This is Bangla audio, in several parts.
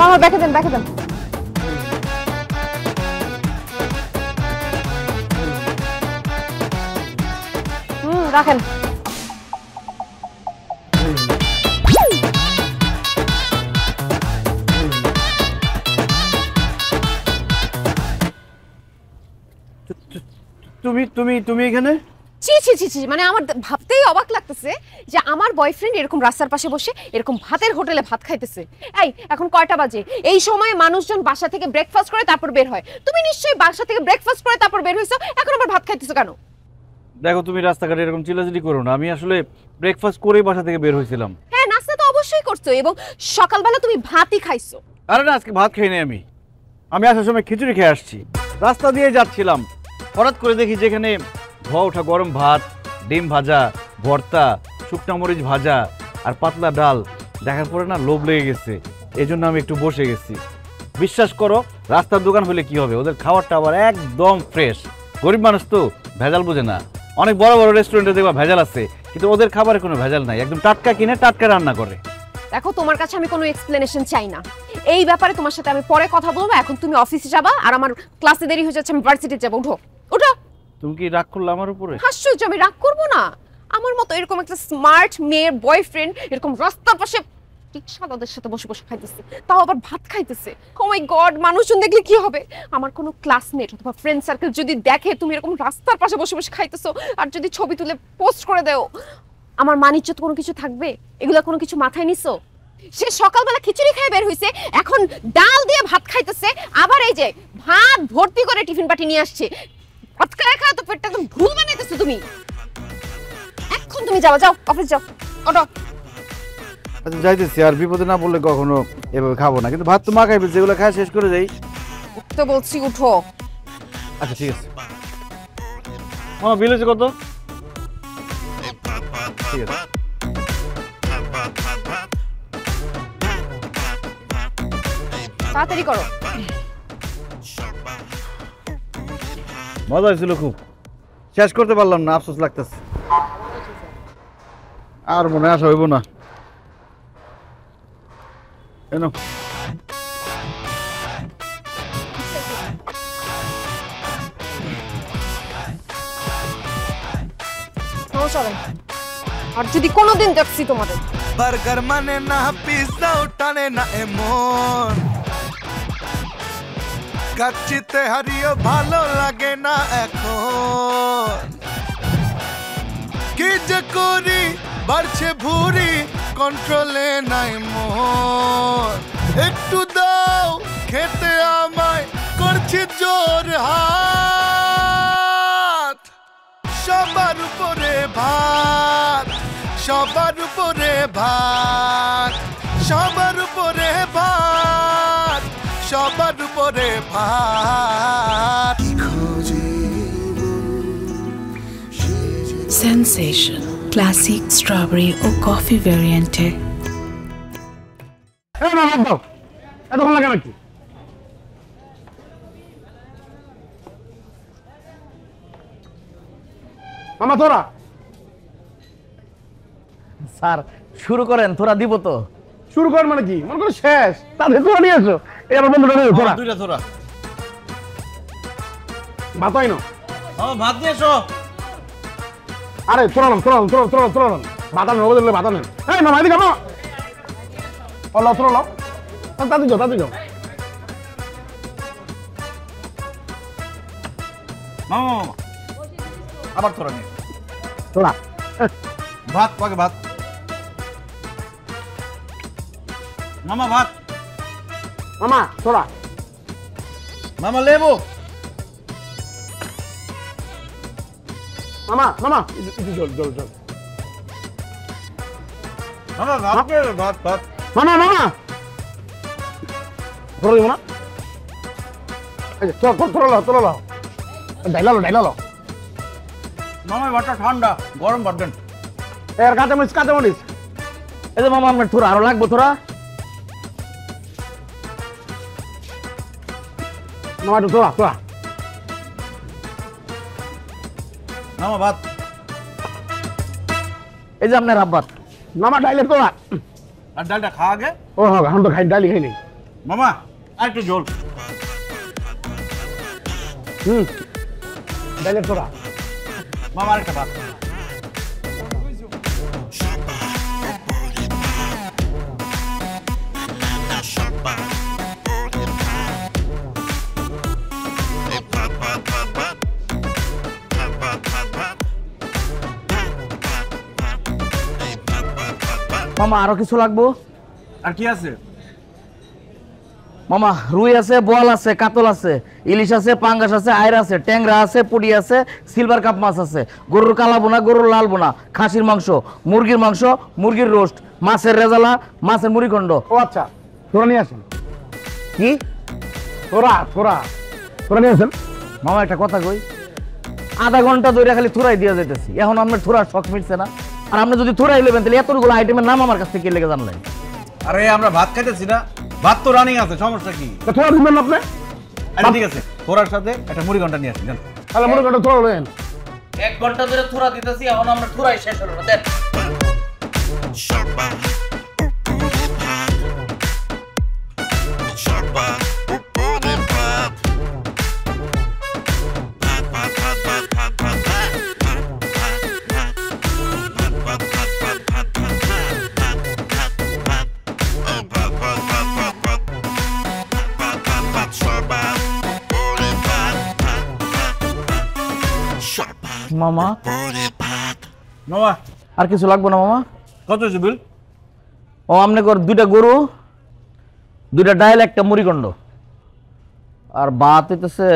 মামা ব্যাকে দেন রাখেন। তুমি এখানে? ছি মানে আমার ভাবতেই অবাক লাগতেছে যে আমার বয়ফ্রেন্ড এরকম রাস্তার পাশে বসে এরকম ভাতের হোটেলে ভাত খাইতেছে। এই এখন কয়টা বাজে? এই সময় মানুষজন বাসা থেকে ব্রেকফাস্ট করে তারপর বের হয়। তুমি নিশ্চয়ই বাসা থেকে ব্রেকফাস্ট করে তারপর বের হইছো, এখন আবার ভাত খাইতেছো কেন? দেখো তুমি রাস্তাঘাটে এরকম চিল্লাচিল্লি করো না। আমি আসলে ব্রেকফাস্ট করেই বাসা থেকে বের হয়েছিলাম। হ্যাঁ, নাস্তা তো অবশ্যই করছো এবং সকালবেলা তুমি ভাতই খাইছো। আরে না, আজকে ভাত খাইনি আমি আসার সময় খিচুড়ি খেয়ে আসছি। রাস্তা দিয়ে যাচ্ছিলাম, হঠাৎ করে দেখি যেখানে ধোয়া ওঠা গরম ভাত, ডিম ভাজা, ভর্তা, শুকনা মরিচ ভাজা আর পাতলা ডাল দেখার পরে না লোভ লেগে গেছে। এই জন্য আমি একটু বসে গেছি। বিশ্বাস করো, রাস্তার দোকান হলে কি হবে, ওদের খাবারটা আবার একদম ফ্রেশ। গরিব মানুষ তো ভেজাল বোঝে না। অনেক বড় বড় রেস্টুরেন্টে দেখবা ভেজাল আছে, কিন্তু ওদের খাবারে কোনো ভেজাল নাই। একদম টাটকা কিনে টাটকা রান্না করে। দেখো, তোমার কাছে আমি কোনো এক্সপ্লেনেশন চাই না। এই ব্যাপারে তোমার সাথে আমি পরে কথা বলবো। এখন তুমি অফিসে যাবা আর আমার ক্লাসে দেরি হয়ে যাচ্ছে, আমি ভার্সিটি যাবো। উঠো। তুমি কি রাগ করলে আমার উপরে? আশ্চর্য, আমি রাগ করবো না। আমার মতো এরকম একটা স্মার্ট মেয়ের বয়ফ্রেন্ড এরকম রাস্তার পাশে রিকশাওয়ালাদের সাথে বসে বসে খাইতেছে, তাও আবার ভাত খাইতেছে। ও মাই গড, মানুষজন দেখলে কি হবে? আমার কোনো ক্লাসমেট অথবা ফ্রেন্ড সার্কেল যদি দেখে তুমি এরকম রাস্তার পাশে বসে বসে খাইতেছো আর যদি ছবি তুলে পোস্ট করে দাও, আমার মানিজ্জত কোনো কিছু থাকবে? এগুলা কোনো কিছু মাথায় নিছো? সে সকালবেলা খিচুড়ি খেয়ে বের হইছে, এখন ডাল দিয়ে ভাত খাইতেছে, আবার এই যে ভাত ভর্তি করে টিফিন বাটি নিয়ে আসছে। ভাত খায় খায় তো পেটটা একদম ভুল বানাইতেছো তুমি। এখন তুমি যাও অফিস যাও। ওঠো। আচ্ছা যাইতেছি, আর বিপদে না বললে কখনো এভাবে খাবো না। কিন্তু ভাত তো মা খাইবে, যেগুলো খায় শেষ করে যাই। উঠতে বলছি, উঠো। আচ্ছা ঠিক আছে। মামা বিল হয়েছে কত? ঠিক আছে। তাড়াতাড়ি করো। মজা হয়েছিল খুব, শেষ করতে পারলাম না, আফসোস লাগতেছে। আর মনে আসা হইব না। কেন আর যদি কোনোদিন দেখছি তোমাদের বার্গার মানে না, পিৎজা টানে না এমন, কাচ্চিতে হারিয়ে ভালো লাগে না এখন। কি যে করি, বাড়ছে ভুরি, কন্ট্রোলে নাই মন। একটু দাও খেতে আমায়, করছি জোর হাত। সবার উপরে ভাত, সবার উপরে ভাত, সবার উপরে ভাত, সবার উপরে ভাত। Sensation Classic Strawberry ও কফি ভ্যারিয়েন্টে। এতক্ষণ লাগে নাকি? মামা তোরা স্যার শুরু করেন, তোরা দিব তো। শুরু কর মানে কি? মনে করো শেষ, তাদের তোরা নিয়ে এসো। এই আমার বন্ধুটা নিয়ে তোরা দুইটা তোরা ভাত হয় না। ভাত নিয়ে এসো। আরে তোরালাম বাতা নেন, ওদের বাতা নেন। এই মামা এদিকে মামা, লাও তোরা লাও, তাতে যাও। মামা আবার তোরা নিয়ে তোরা ভাত পাকে ভাত। মামা ভাত। মামা তোরা মামা লেবু। মামা জল মামা ভাত ভাত। মামা তোরা দিব না? তোরা লাও ডাইলা লাও। মামা ভাতটা ঠান্ডা, গরম ভাত দেন। এর কাঁচা মরিচ। এই যে মামা আপনার তোরা আরো লাগবো তোরা। মামা তোরা মামা ভাত। এই যে আপনার আব্বাত। মামা ডাইলে তোরা। আর ডালটা খা আগে। ও হ্যাঁ, এখন তো ডালি খাই নেই। মামা আর একটু ঝোল। ডাইলে তোরা মামা আরেকটা ভাত। মামা আরো কিছু লাগবো? আর কি আছে? মামা রুই আছে, বোয়াল আছে, কাতল আছে, ইলিশ আছে, পাঙ্গাস আছে, আইর আছে, ট্যাংরা আছে, পুডি আছে, সিলভার কাপ মাছ আছে, গরুর কালা বোনা, গরুর লাল বোনা, খাসির মাংস, মুরগির রোস্ট, মাছের রেজালা, মাছের মুড়িখণ্ড। ও আচ্ছা, তোরা নিয়ে আসেন। কি তোরা তোরা তোরা নিয়ে আসেন। মামা একটা কথা কই, আধা ঘন্টা ধরে খালি থুরাই দিয়ে যেতেছি, এখন আপনার থুরার শখ মিটছে না? আর আপনি যদি থুরাই নেবেন তাহলে এতগুলো আইটেমের নাম আমার কাছ থেকে লেগে জানলেন? আরে আমরা ভাত খাইতেছি না, ভাত তো রানিং আছে, সমস্যা কি? তো তোরা দিবেন না আপনি? আরে ঠিক আছে, তোরার সাথে একটা মুড়ি ঘন্টা নিয়ে আসি জান। তাহলে মনে করো তোরা নেন। 1 ঘন্টা ধরে থুরা দিতেছি, এখন আমরা থুরাই শেষ হলো না। দেন মামা মামা আর কিছু লাগবে না মামা? কত হয়েছে বিল? ও আপনি কর 2টা গরু, 2টা ডাইল, একটা মুড়িখণ্ড, আর ভাত হইতেছে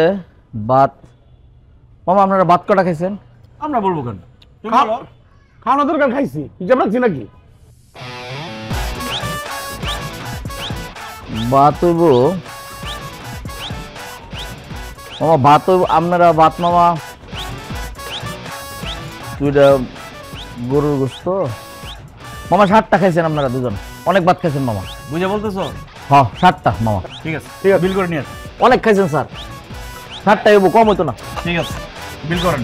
ভাত। মামা আপনারা ভাত কটা খাইছেন? আমরা বলবো কেন, তুমি বলো। খাওয়ানো দরকার খাইছি, হিসাব রাখছি নাকি? ভাত হইব মামা, ভাত হইব আপনারা ভাত মামা 2টা গরুর গোস্ত মামা 60টা খাইছেন আপনারা দুজন, অনেক ভাত খাইছেন মামা। বুঝে বলতেছো? হ্যাঁ 60টা মামা। ঠিক আছে ঠিক আছে, বিল করে নিয়ে আসি। অনেক খাইছেন স্যার, 60টা হইব, কম হইতো না। ঠিক আছে, বিল করেন।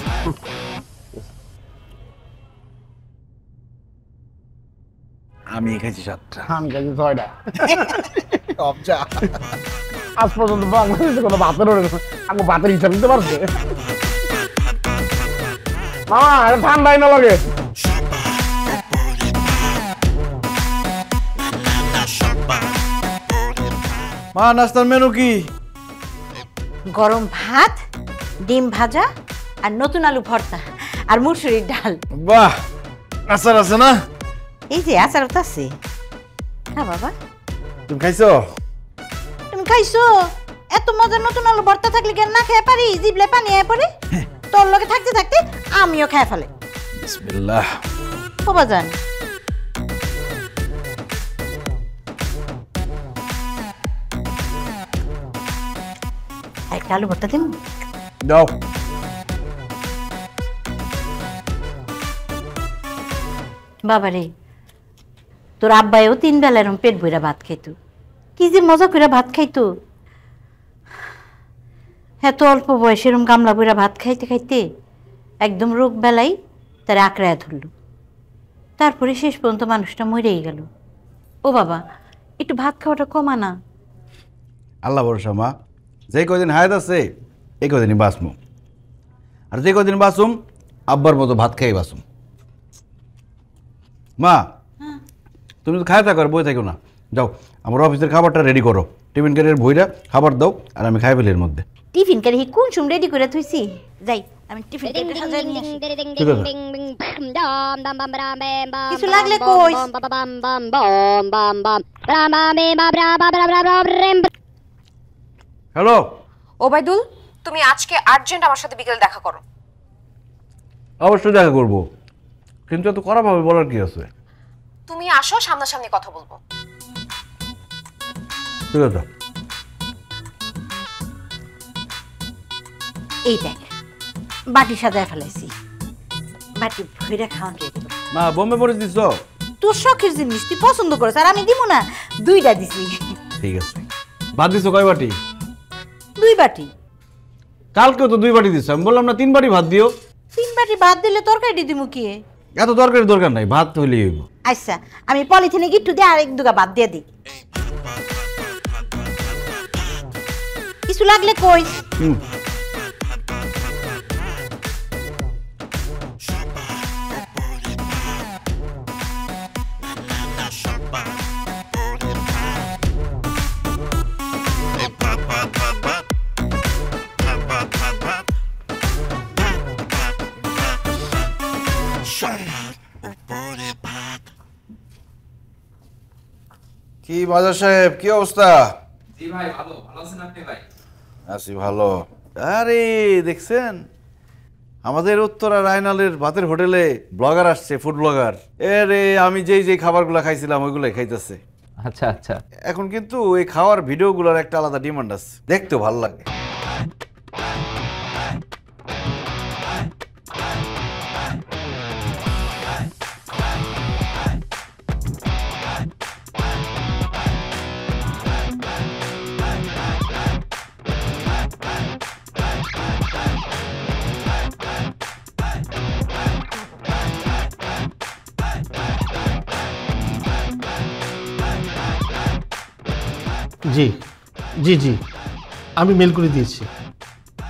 আমি খাইছি 7টা। আমি খাইছি 6টা। আজ পর্যন্ত বাংলাদেশে কোনো ভাতের আমি ভাতের হিসাব দিতে পারছে? মামা এটা ঠান্ডাই না লাগে। মা নাস্তার মেনু কি? গরম ভাত, ডিম ভাজা আর নতুন আলু ভর্তা আর মুসুরির ডাল। বাহ, আচার আছে না? এই যে আচার তো আছে। হ্যাঁ বাবা, তুমি খাইছো? তুমি খাইছো? এত মজার নতুন আলু ভর্তা থাকলে কেন না খেয়ে পারি? জিভলে পানি আয় পড়ে। তোর লগে থাকতে থাকতে আমিও খেয়ে ফেলে। বিসমিল্লাহ। বাবা জান একটা আলু ভর্তা দিন। দাও। বাবারে, তোর আব্বাইও 3 বেলা এরম পেট ভইরা ভাত খাইতো। কি যে মজা করে ভাত খাইতো। এত অল্প বয়সে এরম গামলা বইরা ভাত খাইতে খাইতে একদম রোগ বেলাই তার আঁকড়ায় ধরল। তারপরে শেষ পর্যন্ত মানুষটা মরেই গেল। ও বাবা, একটু ভাত খাওয়াটা কমা না। আল্লাহ ভরসা মা, যে কদিন হায়াত আছে এই কদিনই বাঁচমু, আর যে কদিন বাঁচুম আব্বার মতো ভাত খাই বাঁচুম। মা তুমি তো খায় থাকো, আর বই থাকো না। যাও আমার অফিসের খাবারটা রেডি করো, টিফিন ক্যারিয়ার ভইরা খাবার দাও, আর আমি খাই ফেলি এর মধ্যে। টিফিন কারি কোন সুম রেডি করে থুইছি? যাই আমি টিফিন কারি সাজাই নিয়ে আসি। কিছু লাগলে কই। হ্যালো ওবাইদুল, তুমি আজকে আর্জেন্ট আমার সাথে বিকেলে দেখা করো। অবশ্যই দেখা করবো, কিন্তু এত করা ভাবে বলার কি আছে? তুমি আসো, সামনাসামনি কথা বলবো। ঠিক আছে। এই দেখ, বাটি সাজায় ফেলাইছি। বাটি ভইরা খাওয়ান রেডি। মা বোম্বে মরিচ দিছ? তোর শখের জিনিস তুই পছন্দ করিস, আর আমি দিব না? 2টা দিছি। ঠিক আছে। ভাত দিছ কয় বাটি? 2 বাটি। কালকেও তো 2 বাটি দিছ, আমি বললাম না 3 বাটি ভাত দিও। 3 বাটি ভাত দিলে তরকারি দিমু কি? এত তরকারি দরকার নাই, ভাত হইলেই হইব। আচ্ছা, আমি পলিথিনে গিট্টু দিয়ে আরেক দুগা ভাত দিয়ে দিই। কিছু লাগলে কই। কি বাজার সাহেব, কি অবস্থা? জি ভাই, ভালো আছেন আপনি ভাই? আছি ভালো। আরে দেখছেন আমাদের উত্তরা রায়নালের ভাতের হোটেলে ব্লগার আসছে, ফুড ব্লগার। এরে আমি যেই খাবারগুলো খাইছিলাম ওইগুলাই খাইতেছে। আচ্ছা আচ্ছা। এখন কিন্তু এই খাওয়ার ভিডিওগুলোর একটা আলাদা ডিমান্ড আছে, দেখতেও ভালো লাগে। জি জি জি, আমি মেল করে দিয়েছি।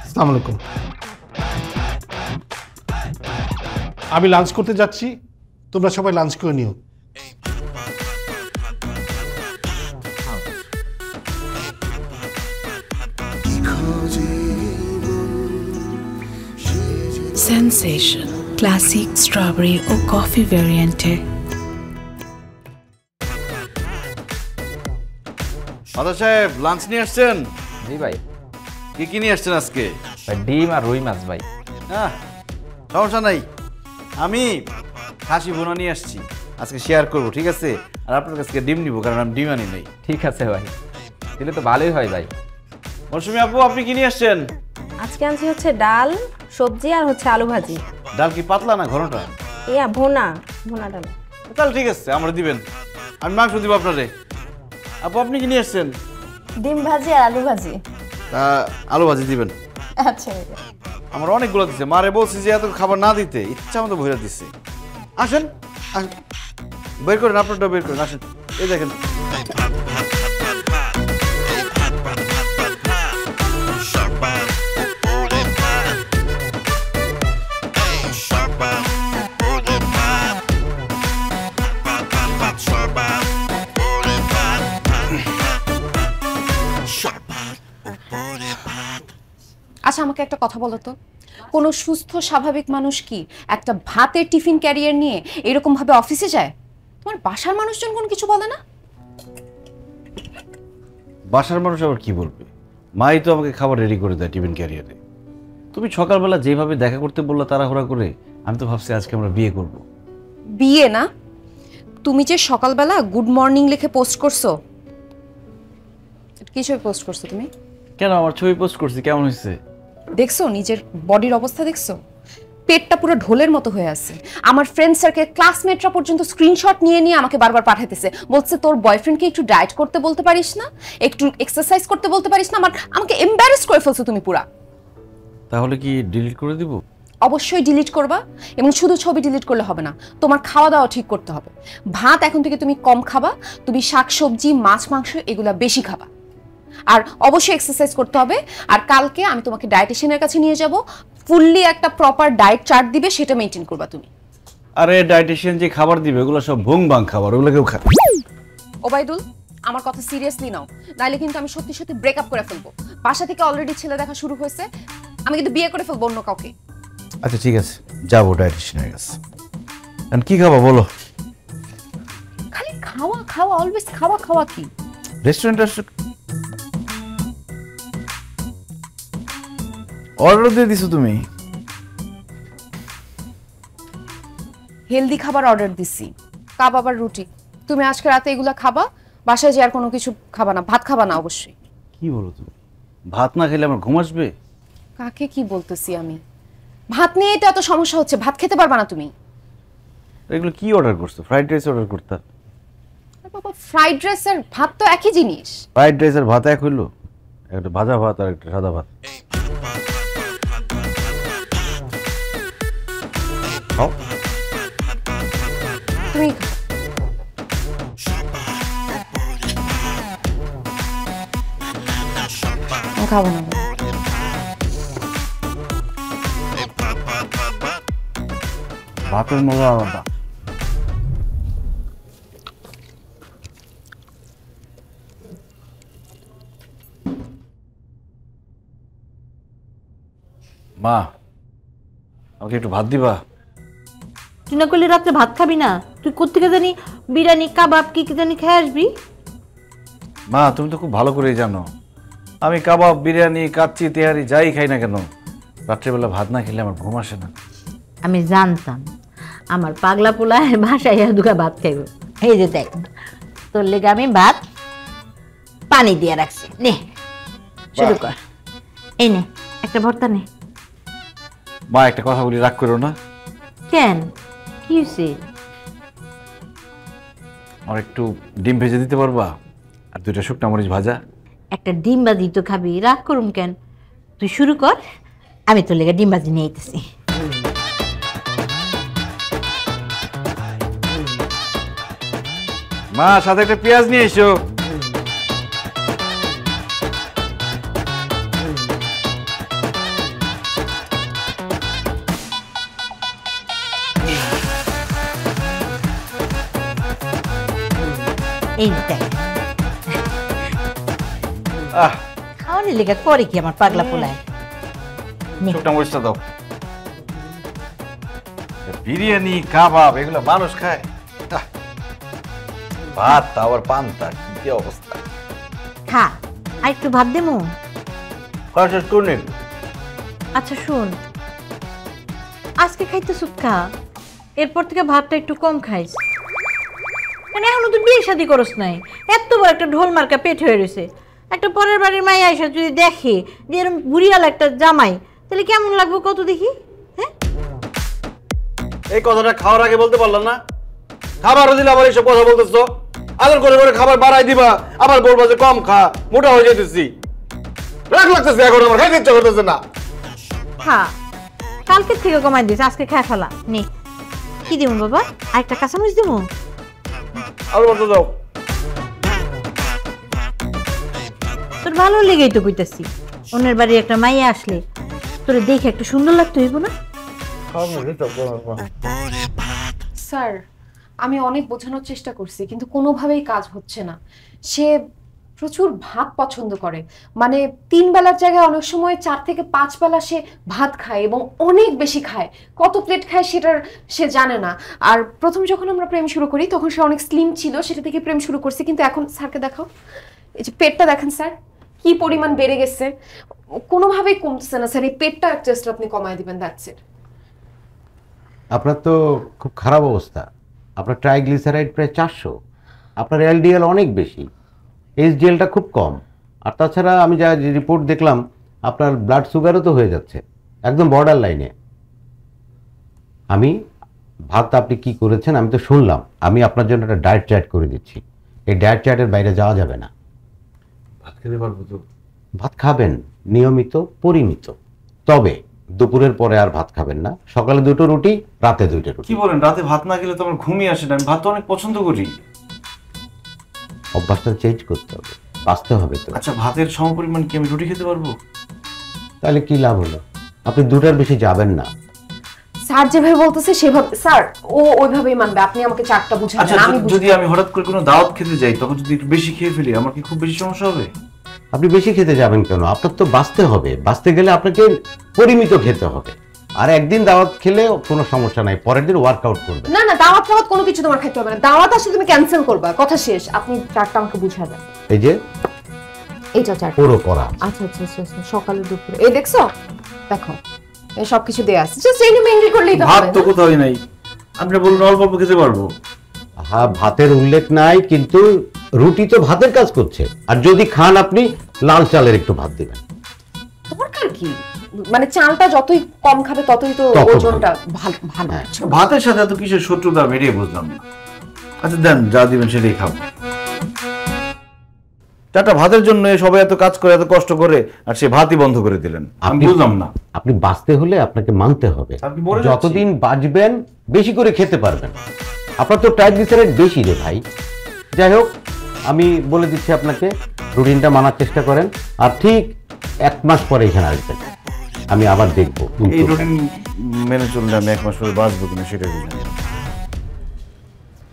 আসসালামু আলাইকুম। আমি লাঞ্চ করতে যাচ্ছি, তোমরা সবাই লাঞ্চ করে নিও। Sensation Classic Strawberry ও কফি ভ্যারিয়েন্টে। মাদা সাহেব লাঞ্চ নিয়ে আসছেন? জি ভাই। কি নিয়ে আসছেন আজকে? ভাই ডিম আর রুই মাছ ভাই। হ্যাঁ সমস্যা নাই, আমি খাসি ভুনা নিয়ে আসছি, আজকে শেয়ার করব, ঠিক আছে? আর আপনার কাছে ডিম নিব, কারণ আমি ডিম আনি নাই। ঠিক আছে ভাই, দিলে তো ভালোই হয় ভাই। মৌসুমী আপু, আপনি কি নিয়ে আসছেন? আজকে আনছি হচ্ছে ডাল, সবজি আর হচ্ছে আলু ভাজি। ডাল কি পাতলা না ঘনটা? ইয়া ভুনা ডাল। তাহলে ঠিক আছে, আমরা দিবেন, আমি মাংস দিব আপনারে। আপু আপনি কি নিয়ে আসছেন? ডিম ভাজি আর আলু ভাজি। আলু ভাজি দিবেন। আচ্ছা। আমার অনেকগুলো দিচ্ছে, মারে বলছি যে এত খাবার না দিতে, ইচ্ছা মতো ভরে দিচ্ছে। আসেন বের করেন, আপনারটা বের করেন, আসেন। এই দেখেন আচ্ছা, আমাকে একটা কথা বলো তো, কোনো সুস্থ স্বাভাবিক মানুষ কি একটা ভাতের টিফিন ক্যারিয়ার নিয়ে এরকম ভাবে অফিসে যায়? তোমার বাসার মানুষজন কোনো কিছু বলে না? বাসার মানুষ আবার কি বলবে? মাই তো আমাকে খাবার রেডি করে দেয় টিফিন ক্যারিয়ারে। তুমি সকালবেলা যেভাবে দেখা করতে বললা তাড়াহুড়া করে, আমি তো ভাবছি আজকে আমরা বিয়ে করব। বিয়ে না? তুমি যে সকালবেলা গুড মর্নিং লিখে পোস্ট করছো, কি ছবি পোস্ট করছো তুমি? কেন, আমার ছবি পোস্ট করছি, কেমন হয়েছে? দেখছো নিজের বডির অবস্থা? দেখছো পেটটা পুরো ঢোলের মতো হয়ে আছে। আমার ফ্রেন্ড সার্কেল, ক্লাসমেটরা পর্যন্ত স্ক্রিনশট নিয়ে আমাকে বারবার পাঠাইতেছে, বলছে তোর বয়ফ্রেন্ডকে একটু ডায়েট করতে বলতে পারিস না, একটু এক্সারসাইজ করতে বলতে পারিস না। আমাকে এম্বারেস করে ফেলছো তুমি পুরা। তাহলে কি ডিলিট করে দিব? অবশ্যই ডিলিট করবা, এবং শুধু ছবি ডিলিট করলে হবে না, তোমার খাওয়া দাওয়া ঠিক করতে হবে। ভাত এখন থেকে তুমি কম খাবা, তুমি শাকসবজি, মাছ, মাংস এগুলা বেশি খাবা, আর অবশ্যই এক্সারসাইজ করতে হবে। আর কালকে আমি তোমাকে ডায়েটিশিয়ানের কাছে নিয়ে যাব, ফুললি একটা প্রপার ডায়েট চার্ট দিবে, সেটা মেইনটেইন করবা তুমি। আরে ডায়েটিশিয়ান যে খাবার দিবে ওগুলো সব ভুং ভাং খাবার, ওগুলো কেউ খায়? ওবাইদুল, আমার কথা সিরিয়াসলি নাও, নাইলে কিন্তু আমি সত্যি সত্যি ব্রেকআপ করে ফেলবো। বাসা থেকে অলরেডি ছেলে দেখা শুরু হয়েছে, আমি কিন্তু বিয়ে করে ফেলবো অন্য কাউকে। আচ্ছা ঠিক আছে, যাবো ডায়েটিশিয়ানের কাছে। আর কি খাবা বলো? খালি খাওয়া খাওয়া, অলওয়েজ খাওয়া খাওয়া। কি রেস্টুরেন্টে অর্ডার দিয়ে দিছো তুমি? হেলদি খাবার অর্ডার দিছি, কাবাব আর রুটি। তুমি আজকে রাতে এগুলা খাবা, বাসায় যে আর কোনো কিছু খাবা না, ভাত খাবা না অবশ্যই। কি বলো তুমি? ভাত না খেলে আমার ঘুম আসবে? কাকে কি বলতেছি আমি? ভাত নিয়ে তো এত সমস্যা হচ্ছে, ভাত খেতে পারবা না তুমি। এগুলো কি অর্ডার করছো? ফ্রাইড রাইস অর্ডার করতে? বাবা, ফ্রাইড রাইস আর ভাত তো একই জিনিস। ফ্রাইড রাইস আর ভাত এক হইলো? একটা ভাজা ভাত আর একটা সাদা ভাত। তুমি খাবো না। ভাতের মজা আলাদা। মা, আমাকে একটু ভাত দিবা? তুই না করলে রাত্রে ভাত খাবি না? তুই কোত্থেকে জানি বিরিয়ানি কাবাব কি কি জানি খেয়ে আসবি। মা, তুমি তো খুব ভালো করেই জানো আমি কাবাব, বিরিয়ানি, কাচ্চি, তেহারি যাই খাই না কেন, রাত্রেবেলা ভাত না খেলে আমার ঘুম আসে না। আমি জানতাম আমার পাগলা পোলা ভাষায় দুগা ভাত খাইব। এই যে দেখ, তোর লেগে আমি ভাত পানি দিয়ে রাখছি, নে শুরু কর। এই নে একটা ভর্তা নে। মা, একটা কথা বলি, রাগ করো না। কেন, কি হয়েছে? আমার একটু ডিম ভেজে দিতে পারবা? আর 2টা শুকনা মরিচ ভাজা। একটা ডিম বাজি তো খাবি, রাগ করুম কেন? তুই শুরু কর, আমি তোর লেগে ডিম বাজি নিয়ে আইতেছি। মা, সাথে একটা পেঁয়াজ নিয়ে এসো। এই দেখ, আহ, খাওয়ানি লেগে করে কি আমার পাগলা পোলায়। শুকনা মরিচটা দাও। বিরিয়ানি, কাবাব এগুলো মানুষ খায়? আহ, ভাত আবার পান্তা, কি অবস্থা। খা, আর একটু ভাত দেবো। শেষ করে নিন। আচ্ছা শোন, আজকে খাইতে সুদ খা, এরপর থেকে ভাতটা একটু কম খাইস। মানে এখনো তুই বিয়ে শাদি করস নাই, এত বড় একটা ঢোল মার্কা পেট হয়ে রয়েছে। একটা পরের বাড়ির মাই আইসা যদি দেখে যে এরকম বুড়িয়াল একটা জামাই, তাহলে কেমন লাগবে কত দেখি? হ্যাঁ, এই কথাটা খাওয়ার আগে বলতে পারলাম না? খাবারও দিলে আবার এইসব কথা বলতেছো। আদর করে করে খাবার বাড়াই দিবা, আবার বলবা যে কম খা, মোটা হয়ে যেতেছি। রাগ লাগতেছে এখন, আমার খাইতে ইচ্ছা করতেছে না। খা, কালকে থেকে কমাই দিস, আজকে খেয়ে ফেলা। নে, কি দিব বাবা? আরেকটা কাঁচামরিচ দিব? আর বলতে দাও। তোর ভালো লেগেই তো কইতাছি, অন্যের বাড়ি একটা মাইয়া আসলে তোর দেখে একটা সুন্দর লাগতো, হইব না? স্যার, আমি অনেক বোঝানোর চেষ্টা করছি কিন্তু কোনোভাবেই কাজ হচ্ছে না। সে প্রচুর ভাত পছন্দ করে, মানে 3 বেলার জায়গায় অনেক সময় 4 থেকে 5 বেলা সে ভাত খায় এবং অনেক বেশি খায়। কত প্লেট খায় সেটার সে জানে না। আর প্রথম যখন আমরা প্রেম শুরু করি তখন সে অনেক স্লিম ছিল, সেটা থেকে প্রেম শুরু করছি, কিন্তু এখন স্যারকে দেখাও, এই যে পেটটা দেখেন স্যার কি পরিমাণ বেড়ে গেছে, কোনোভাবেই কমতেছে না স্যার। এই পেটটা জাস্ট আপনি কমায় দিবেন, দ্যাটস ইট। আপনার তো খুব খারাপ অবস্থা। আপনার ট্রাইগ্লিসারাইড প্রায় 400, আপনার এলডিএল অনেক বেশি, এইচডিএলটা খুব কম। আর তাছাড়া আমি যা রিপোর্ট দেখলাম আপনার ব্লাড সুগারও তো হয়ে যাচ্ছে, একদম বর্ডার লাইনে। আমি ভাত আপনি কি করেছেন আমি তো শুনলাম, আমি আপনার জন্য একটা ডায়েট চার্ট করে দিচ্ছি। এই ডায়েট চার্টের বাইরে যাওয়া যাবে না। ভাত খেতে পারবো তো? ভাত খাবেন নিয়মিত পরিমিত, তবে দুপুরের পরে আর ভাত খাবেন না। সকালে 2টো রুটি, রাতে 2টা রুটি। কি বলেন? রাতে ভাত না খেলে তো আমার ঘুমই আসে না। আমি ভাত তো অনেক পছন্দ করি। অভ্যাসটা চেঞ্জ করতে হবে, বাঁচতে হবে তো। আচ্ছা, ভাতের সমপরিমাণ কি আমি রুটি খেতে পারবো? তাহলে কি লাভ হলো? আপনি 2টার বেশি যাবেন না। স্যার যেভাবে বলতেছে সেভাবে, স্যার ও ওইভাবেই মানবে। আপনি আমাকে চারটা বুঝাবেন। আচ্ছা, আমি যদি আমি হঠাৎ করে কোনো দাওয়াত খেতে যাই তখন যদি একটু বেশি খেয়ে ফেলি, আমার কি খুব বেশি সমস্যা হবে? আপনি বেশি খেতে যাবেন কেন? আপনার তো বাঁচতে হবে, বাঁচতে গেলে আপনাকে পরিমিত খেতে হবে। আর একদিন দাওয়াত খেলে কোনো সমস্যা নাই, পরের দিন ওয়ার্কআউট করবে। না না, দাওয়াত টাওয়াত কোনো কিছু তোমার খাইতে হবে না। দাওয়াত আসলে তুমি ক্যান্সেল করবা, কথা শেষ। আপনি চারটা আমাকে বুঝা দেন। এই যে এইটা চারটা পুরো করা। আচ্ছা আচ্ছা আচ্ছা আচ্ছা, সকালে দুপুরে এই দেখছো, দেখো এই সব কিছু দেয়া আছে, জাস্ট এই মেইনটেইন করলেই তো ভাত হবে। তো কোথাও নাই, আপনি বলুন অল্প অল্প খেতে পারবো। হ্যাঁ, ভাতের উল্লেখ নাই, কিন্তু রুটি তো ভাতের কাজ করছে। আর যদি খান আপনি লাল চালের একটু ভাত দিবেন। দরকার কি, মানে চালটা যতই কম খাবে ততই তো তত ওজনটা ভালো ভালো। ভাতের সাথে এত কিসের শত্রুতা বেরিয়ে বুঝলাম না। আচ্ছা দেন, যা দিবেন সেটাই খাবো। চারটা ভাতের জন্য সবাই এত কাজ করে, এত কষ্ট করে, আর সে ভাতই বন্ধ করে দিলেন। আমি বুঝলাম না। আপনি বাঁচতে হলে আপনাকে মানতে হবে, আপনি বলে যাচ্ছি। যতদিন বাঁচবেন বেশি করে খেতে পারবেন। আপনার তো ট্রাইগ্লিসারাইড বেশি রে ভাই। যাই হোক, আমি বলে দিচ্ছি আপনাকে, রুটিনটা মানার চেষ্টা করেন। আর ঠিক 1 মাস পরে এখানে আসবেন, আমি আবার দেখবো এই রুটিন মেনে চললে আমি 1 মাস পরে বাঁচবো কিনা সেটা বুঝি না।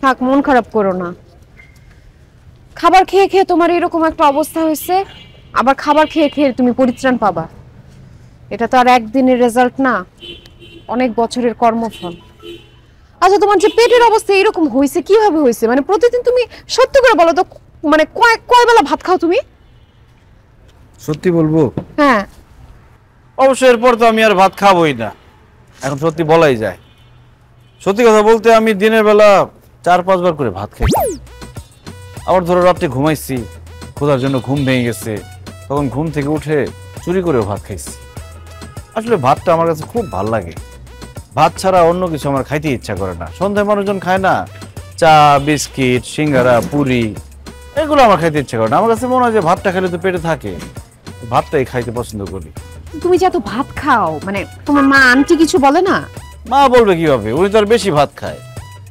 থাক, মন খারাপ করো না। খাবার খেয়ে খেয়ে তোমার এরকম একটা অবস্থা হয়েছে, আবার খাবার খেয়ে খেয়ে তুমি পরিত্রাণ পাবা, এটা তো আর একদিনের রেজাল্ট না, অনেক বছরের কর্মফল। আচ্ছা, তোমার যে পেটের অবস্থা এরকম হয়েছে কিভাবে হয়েছে? মানে প্রতিদিন তুমি সত্যি করে বলো তো, মানে কয় বেলা ভাত খাও তুমি? সত্যি বলবো? হ্যাঁ। অবশ্য এরপর তো আমি আর ভাত খাবোই না, এখন সত্যি বলাই যায়। সত্যি কথা বলতে আমি দিনের বেলা 4-5 বার করে ভাত খাই, আবার ধরো রাত্রে ঘুমাইছি, ক্ষুধার জন্য ঘুম ভেঙে গেছে, তখন ঘুম থেকে উঠে চুরি করেও ভাত খাইছি। আসলে ভাতটা আমার কাছে খুব ভাল লাগে, ভাত ছাড়া অন্য কিছু আমার খাইতে ইচ্ছা করে না। সন্ধ্যায় মানুষজন খায় না চা, বিস্কিট, সিঙ্গারা, পুরি, এগুলো আমার খাইতে ইচ্ছা করে না। আমার কাছে মনে হয় যে ভাতটা খেলে তো পেটে থাকে, ভাতটাই খাইতে পছন্দ করি। তুমি যে এত ভাত খাও, মানে তোমার মা আন্টি কিছু বলে না? মা বলবে কি হবে, উনি তো আর বেশি ভাত খায়,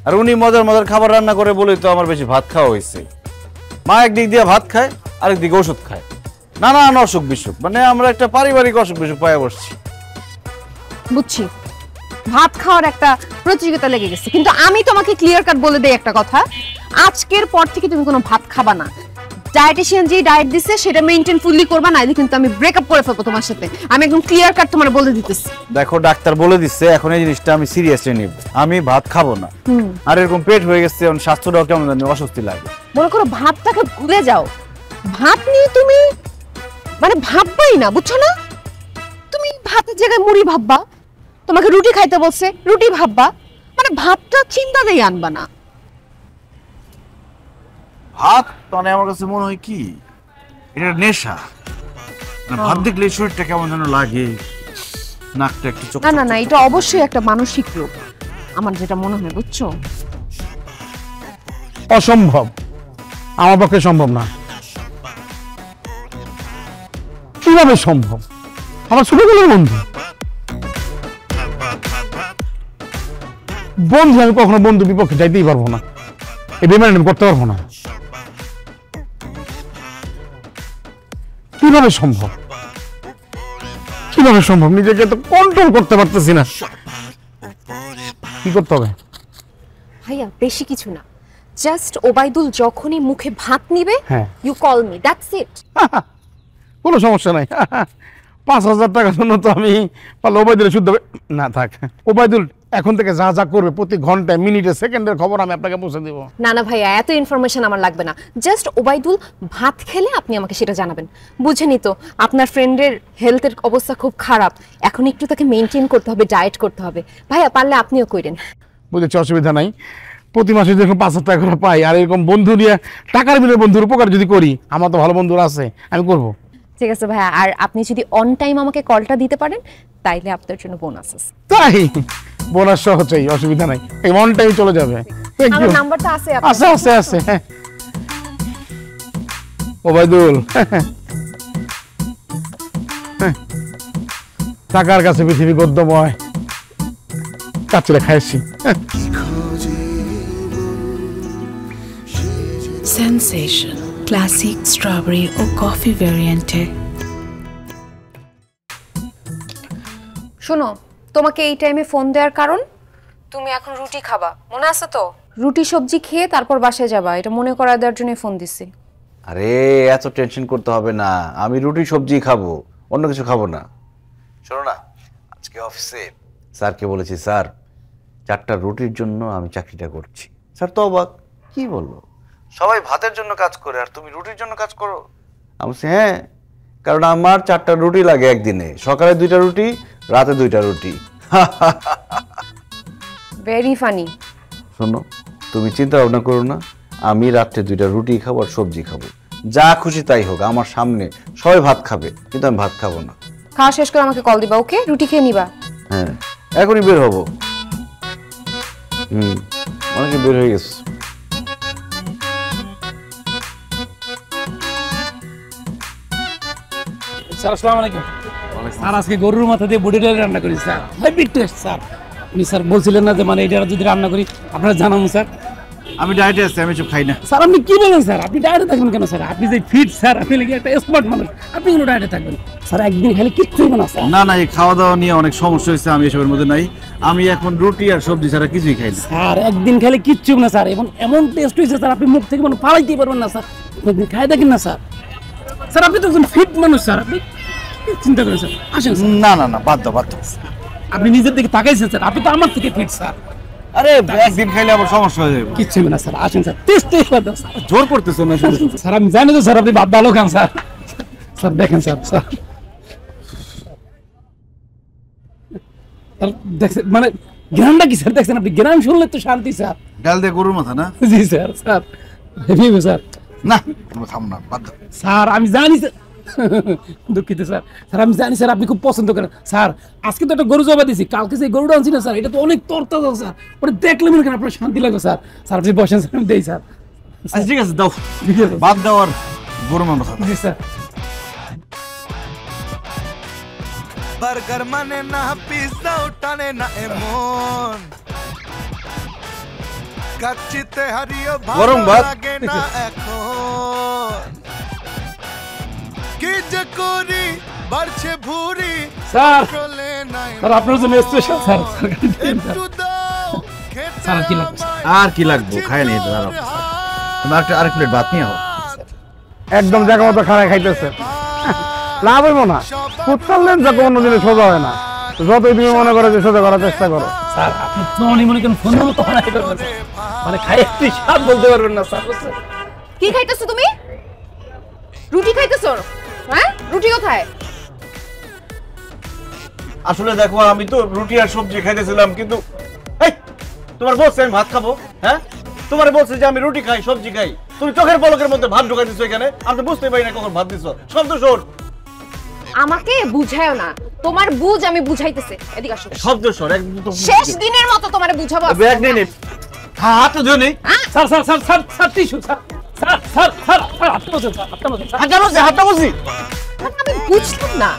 আর উনি মজার মজার খাবার রান্না করে বলেই তো আমার বেশি ভাত খাওয়া হয়েছে। মা একদিক দিয়ে ভাত খায়, আরেক দিকে ওষুধ খায়, নানান অসুখ বিসুখ, মানে আমরা একটা পারিবারিক অসুখ বিসুখ পায়ে বসছি। বুঝছি, ভাত খাওয়ার একটা প্রতিযোগিতা লেগে গেছে, কিন্তু আমি তোমাকে ক্লিয়ার কাট বলে দেই একটা কথা, আজকের পর থেকে তুমি কোনো ভাত খাবা না। ডায়েটিশিয়ান যে ডায়েট দিছে সেটা মেইনটেইন ফুললি করবা, না কিন্তু আমি ব্রেকআপ করে ফেলবো তোমার সাথে। আমি একদম ক্লিয়ার কাট তোমার বলে দিতেছি। দেখো, ডাক্তার বলে দিচ্ছে, এখন এই জিনিসটা আমি সিরিয়াসলি নিব, আমি ভাত খাবো না। আর এরকম পেট হয়ে গেছে, এখন স্বাস্থ্যটাও কেমন জানি অস্বস্তি লাগে। মনে করো ভাতটাকে ভুলে যাও, ভাত নিয়ে তুমি মানে ভাববাই না, বুঝছো না? তুমি ভাতের জায়গায় মুড়ি ভাববা, তোমাকে রুটি খাইতে বলছে রুটি ভাববা, মানে ভাতটা চিন্তাতেই আনবা না। ভাত মানে আমার কাছে মনে হয় কি এটা নেশা, মানে ভাত দেখলে শরীরটা কেমন যেন লাগে, নাকটা একটু চোখ। না না না, এটা অবশ্যই একটা মানসিক রোগ, আমার যেটা মনে হয়, বুঝছো? অসম্ভব, আমার পক্ষে সম্ভব না। কিভাবে সম্ভব? আমার ছোটবেলার বন্ধু, আমি কখনো বন্ধু বিপক্ষে যাইতেই পারবো না, এই বেমানি আমি করতে পারবো না। কিভাবে সম্ভব? কিভাবে সম্ভব? নিজেকে তো কন্ট্রোল করতে পারতেছি না, কি করতে হবে? ভাইয়া বেশি কিছু না, জাস্ট ওবাইদুল যখনই মুখে ভাত নিবে, you call me, that's it. কোনো সমস্যা নাই। 5,000 টাকার জন্য তো আমি পারলে ওবাইদুলের শুদ্ধ না থাক। ওবাইদুল এখন থেকে যা যা করবে প্রতি ঘন্টায়, মিনিটে, সেকেন্ডের খবর আমি আপনাকে পৌঁছে দেব। না না ভাইয়া, এত ইনফরমেশন আমার লাগবে না, জাস্ট ওবাইদুল ভাত খেলে আপনি আমাকে সেটা জানাবেন। বুঝেনি তো, আপনার ফ্রেন্ডের হেলথের অবস্থা খুব খারাপ, এখন একটু তাকে মেনটেন করতে হবে, ডায়েট করতে হবে। ভাইয়া পারলে আপনিও করেন। বুঝেছি, অসুবিধা নাই। প্রতি মাসে যখন 5,000 টাকা করে পাই, আর এরকম বন্ধু নিয়ে টাকার বিনিময়ে বন্ধুর উপকার যদি করি, আমার তো ভালো বন্ধুরা আছে, আমি করবো। ঠিক আছে ভাইয়া, আর আপনি যদি অন টাইম আমাকে কলটা দিতে পারেন তাইলে আপনার জন্য বোনাস আছে। তাই? বোনাস সহ চাই, অসুবিধা নাই, এই অন টাইম চলে যাবে। আমার নাম্বারটা আছে আপনার? আছে আছে আছে। ওবাইদুল টাকার কাছে পৃথিবী গদ্যময়, কাচ্চলে খাইছি। Sensation classic strawberry ও কফি ভ্যারিয়েন্টে। শোনো, তোমাকে এই টাইমে ফোন দেওয়ার কারণ, তুমি এখন রুটি খাবা, মনে আছে তো? রুটি সবজি খেয়ে তারপর বাসায় যাবা, এটা মনে করায় দেওয়ার জন্য ফোন দিছি। আরে এত টেনশন করতে হবে না, আমি রুটি সবজি খাবো, অন্য কিছু খাবো না। শোনো না, আজকে অফিসে স্যারকে বলেছি, স্যার 4টা রুটির জন্য আমি চাকরিটা করছি। স্যার তো অবাক, কি বললো, সবাই ভাতের জন্য কাজ করে আর তুমি রুটির জন্য কাজ করো? আমি বলছি হ্যাঁ, কারণ আমার 4টা রুটি লাগে একদিনে, সকালে 2টা রুটি, রাতে 2টা রুটি। Very funny. শোনো, তুমি চিন্তা ভাবনা করো না, আমি রাত্রে 2টা রুটি খাবো আর সবজি খাবো, যা খুশি তাই হোক, আমার সামনে সবাই ভাত খাবে, কিন্তু আমি ভাত খাবো না। খাওয়া শেষ করে আমাকে কল দিবা, ওকে? রুটি খেয়ে নিবা। হ্যাঁ, এখনই বের হবো। অনেকে বের হয়ে গেছে। স্যার আসসালামু আলাইকুম। স্যার আজকে গরুর মাথা দিয়ে বডি ডাল রান্না করি স্যার, হেভি টেস্ট স্যার। উনি স্যার বলছিলেন না যে মানে এটা যদি রান্না করি আপনারা জানাবো স্যার। আমি ডায়েটে আছি, আমি সব খাই না। স্যার আপনি কি বলেন স্যার? আপনি ডায়েটে থাকবেন কেন স্যার? আপনি যে ফিট স্যার, আপনি লেগে একটা স্মার্ট মানুষ, আপনি কোনো ডায়েটে থাকবেন। স্যার একদিন খালি কিচ্ছু হবে না স্যার। না না, এই খাওয়া দাওয়া নিয়ে অনেক সমস্যা হয়েছে, আমি এসবের মধ্যে নাই। আমি এখন রুটি আর সবজি ছাড়া কিছুই খাই না। স্যার একদিন খালি কিচ্ছু হবে না স্যার, এবং এমন টেস্ট হয়েছে স্যার আপনি মুখ থেকে মানে ফালাইতে পারবেন না স্যার। একদিন খাই দেখেন না স্যার। স্যার আপনি তো একজন ফিট মানুষ স্যার, আপনি চিন্তা করেন স্যার। আসেন স্যার। না না না, বাদ দাও বাদ দাও। আপনি নিজের দিকে তাকাইছেন স্যার, আপনি তো আমার থেকে ফিট স্যার। আরে একদিন খাইলে আবার সমস্যা হয়ে যাবে। কিচ্ছু হবে না স্যার, আসেন স্যার। টেস্ট বাদ স্যার। জোর করতেছো না শুধু। স্যার আমি জানি তো স্যার আপনি ভাত ভালো খান স্যার। স্যার দেখেন স্যার, স্যার দেখছেন মানে গ্রামটা কি স্যার, দেখছেন আপনি গ্রাম শুনলে তো শান্তি স্যার। ডাল দিয়ে গরুর মাথা না? জি স্যার, স্যার হেভি স্যার। না থাম না, বাদ দাও। স্যার আমি জানি স্যার, দুঃখিত স্যার। স্যার আমি জানি স্যার আপনি খুব পছন্দ করেন স্যার। আজকে তো একটা গরু জবা দিয়েছি, কালকে সেই গরুটা আনছি না স্যার, এটা তো অনেক তরতাজা স্যার। ওটা দেখলে মনে করেন আপনার শান্তি লাগবে স্যার। স্যার আপনি বসেন স্যার, আমি দেই স্যার। আচ্ছা ঠিক আছে, দাও বাদ দাও আর গরু মাথা। জি স্যার। বার্গার মানে না পিৎজাও টানে না এমন কাচ্চিতে হারিও ভালো লাগে না এখন কি যে করি বাড়ছে ভুরি স্যার চলে নাই স্যার আপনার জন্য স্পেশাল স্যার। একটু দাও খেতে স্যার কি লাগবে? আর কি লাগবে, খাই নিয়ে দাঁড়াও। তুমি আরেক প্লেট ভাত নিয়ে আও। একদম জায়গা মতো খারাপ খাইতেছে, লাভ হইব না। ফুটসালেন যা কোনো দিনে সোজা হয় না, যতই তুমি মনে করো যে সোজা করার চেষ্টা করো। স্যার আপনি মনে মনে করেন ফোন মতো বানাই পারবেন স্যার, মানে খাই একটু স্বাদ বলতে পারবেন না স্যার। কি খাইতেছো তুমি? রুটি খাইতেছো? হ্যাঁ রুটি কোথায়? আসলে দেখো, আমি তো রুটি আর সবজি খাইতেছিলাম, কিন্তু এই তোমার বলছে আমি ভাত খাবো? হ্যাঁ তোমার বলছে যে আমি রুটি খাই সবজি খাই, তুমি চোখের পলকের মধ্যে ভাত ঢুকাই দিছো এখানে। আমি তো বুঝতে পারি না কখন ভাত দিছো। শব্দ শোন, আমাকে বুঝায়ও না, তোমার বুঝ আমি বুঝাইতেছে। এদিকে আসো। শব্দ শোন, একদম শেষ দিনের মতো তোমারে বুঝাবো। ব্যাগ নিয়ে নে। হাতটা ধুয়ে নে। Sir sir sir sir sir tissue sir. Sir sir sir sir হাতটা বসে স্যার, হাতটা বসে স্যার। হাতটা বসি। আমি বুঝলাম না,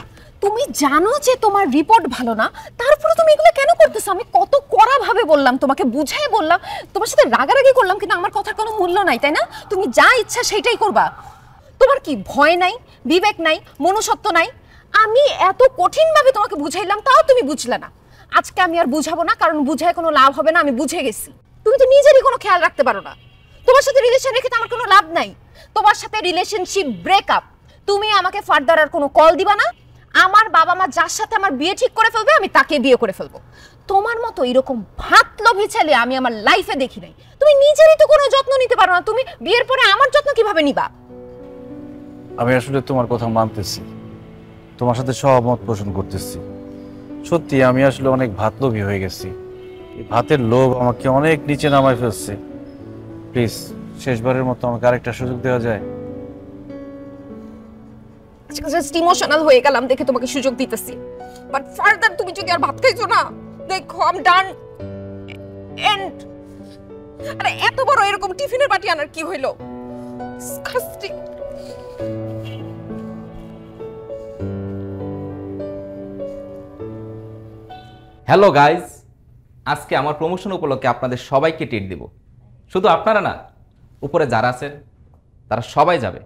তুমি জানো যে তোমার রিপোর্ট ভালো না, তারপরে তুমি এগুলো কেন করতেছো? আমি কত কড়া ভাবে বললাম, তোমাকে বুঝাই বললাম, তোমার সাথে রাগারাগি করলাম, কিন্তু আমার কথার কোনো মূল্য নাই, তাই না? তুমি যা ইচ্ছা সেটাই করবা। তোমার কি ভয় নাই, বিবেক নাই, মনুষ্যত্ব নাই? আমি এত কঠিন ভাবে তোমাকে বুঝাইলাম, তাও তুমি বুঝলে না। আজকে আমি আর বুঝাবো না, কারণ বুঝায় কোনো লাভ হবে না, আমি বুঝে গেছি। তুমি তো নিজেরই কোনো খেয়াল রাখতে পারো না। তোমার সাথে রিলেশন রেখে তো আমার কোনো লাভ নাই। তোমার সাথে রিলেশনশিপ ব্রেকআপ। তুমি আমাকে ফার্দার আর কোনো কল দিবা না। আমার বাবা মা যার সাথে আমার বিয়ে ঠিক করে ফেলবে, আমি তাকে বিয়ে করে ফেলবো। তোমার মতো এরকম ভাত লোভী ছেলে আমি আমার লাইফে দেখি নাই। তুমি নিজেরই তো কোনো যত্ন নিতে পারো না, তুমি বিয়ের পরে আমার যত্ন কিভাবে নিবা? আমি আসলে তোমার কথা মানতেছি, তোমার সাথে সহমত পোষণ করতেছি। সত্যি আমি আসলে অনেক ভাত লোভী হয়ে গেছি। এই ভাতের লোভ আমাকে অনেক নিচে নামায় ফেলছে। প্লিজ শেষবারের মতো আমাকে আরেকটা সুযোগ দেওয়া যায়? আজকে জাস্ট ইমোশনাল হয়ে গেলাম দেখে তোমাকে সুযোগ দিতেছি, বাট ফার্দার তুমি যদি আর ভাত খাইছো না, দেখো আই এম ডান এন্ড। আরে এত বড় এরকম টিফিনের বাটি আনার কি হইলো? ডিসকাস্টিং। হ্যালো গাইজ, আজকে আমার প্রমোশন উপলক্ষে আপনাদের সবাইকে ট্রিট দিব। শুধু আপনারা না, উপরে যারা আছেন তারা সবাই যাবে।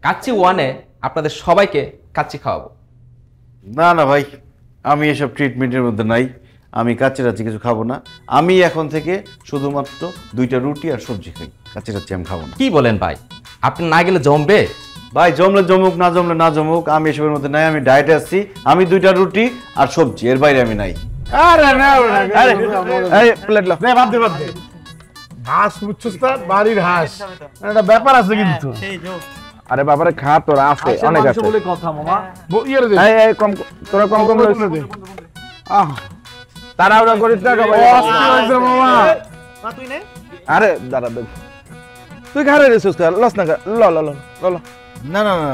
কাচ্চি ওয়ানে আপনাদের সবাইকে কাচ্চি খাওয়াবো। না না ভাই, আমি এসব ট্রিটমেন্টের মধ্যে নাই। আমি কাচ্চি টাচ্চি কিছু খাবো না। আমি এখন থেকে শুধুমাত্র 2টা রুটি আর সবজি খাই, কাচ্চি টাচ্চি আমি খাবো না। কি বলেন ভাই, আপনি না গেলে জমবে? ভাই জমলে জমুক, না জমলে না জমুক, আমি এসবের মধ্যে নাই। আমি ডায়েটে আসছি, আমি 2টা রুটি আর সবজি, এর বাইরে আমি নাই। আরে না প্লেট লাভ বাদ দে বাদ দে। হাঁস বুঝছিস তো, বাড়ির হাঁস, একটা ব্যাপার আছে কিন্তু। আরে বাবারে খা, তোরা আছে অনেক আছে বলে কথা মামা। ইয়ে দে, এই কম, তোরা কম কম দে। তাড়াহুড়া করিস না ভাই, অস্থির হইছে মামা। না তুই নে। আরে দাঁড়া দে, তুই ঘরে রেছিস তো, লস না ল ল ল ল। না না না,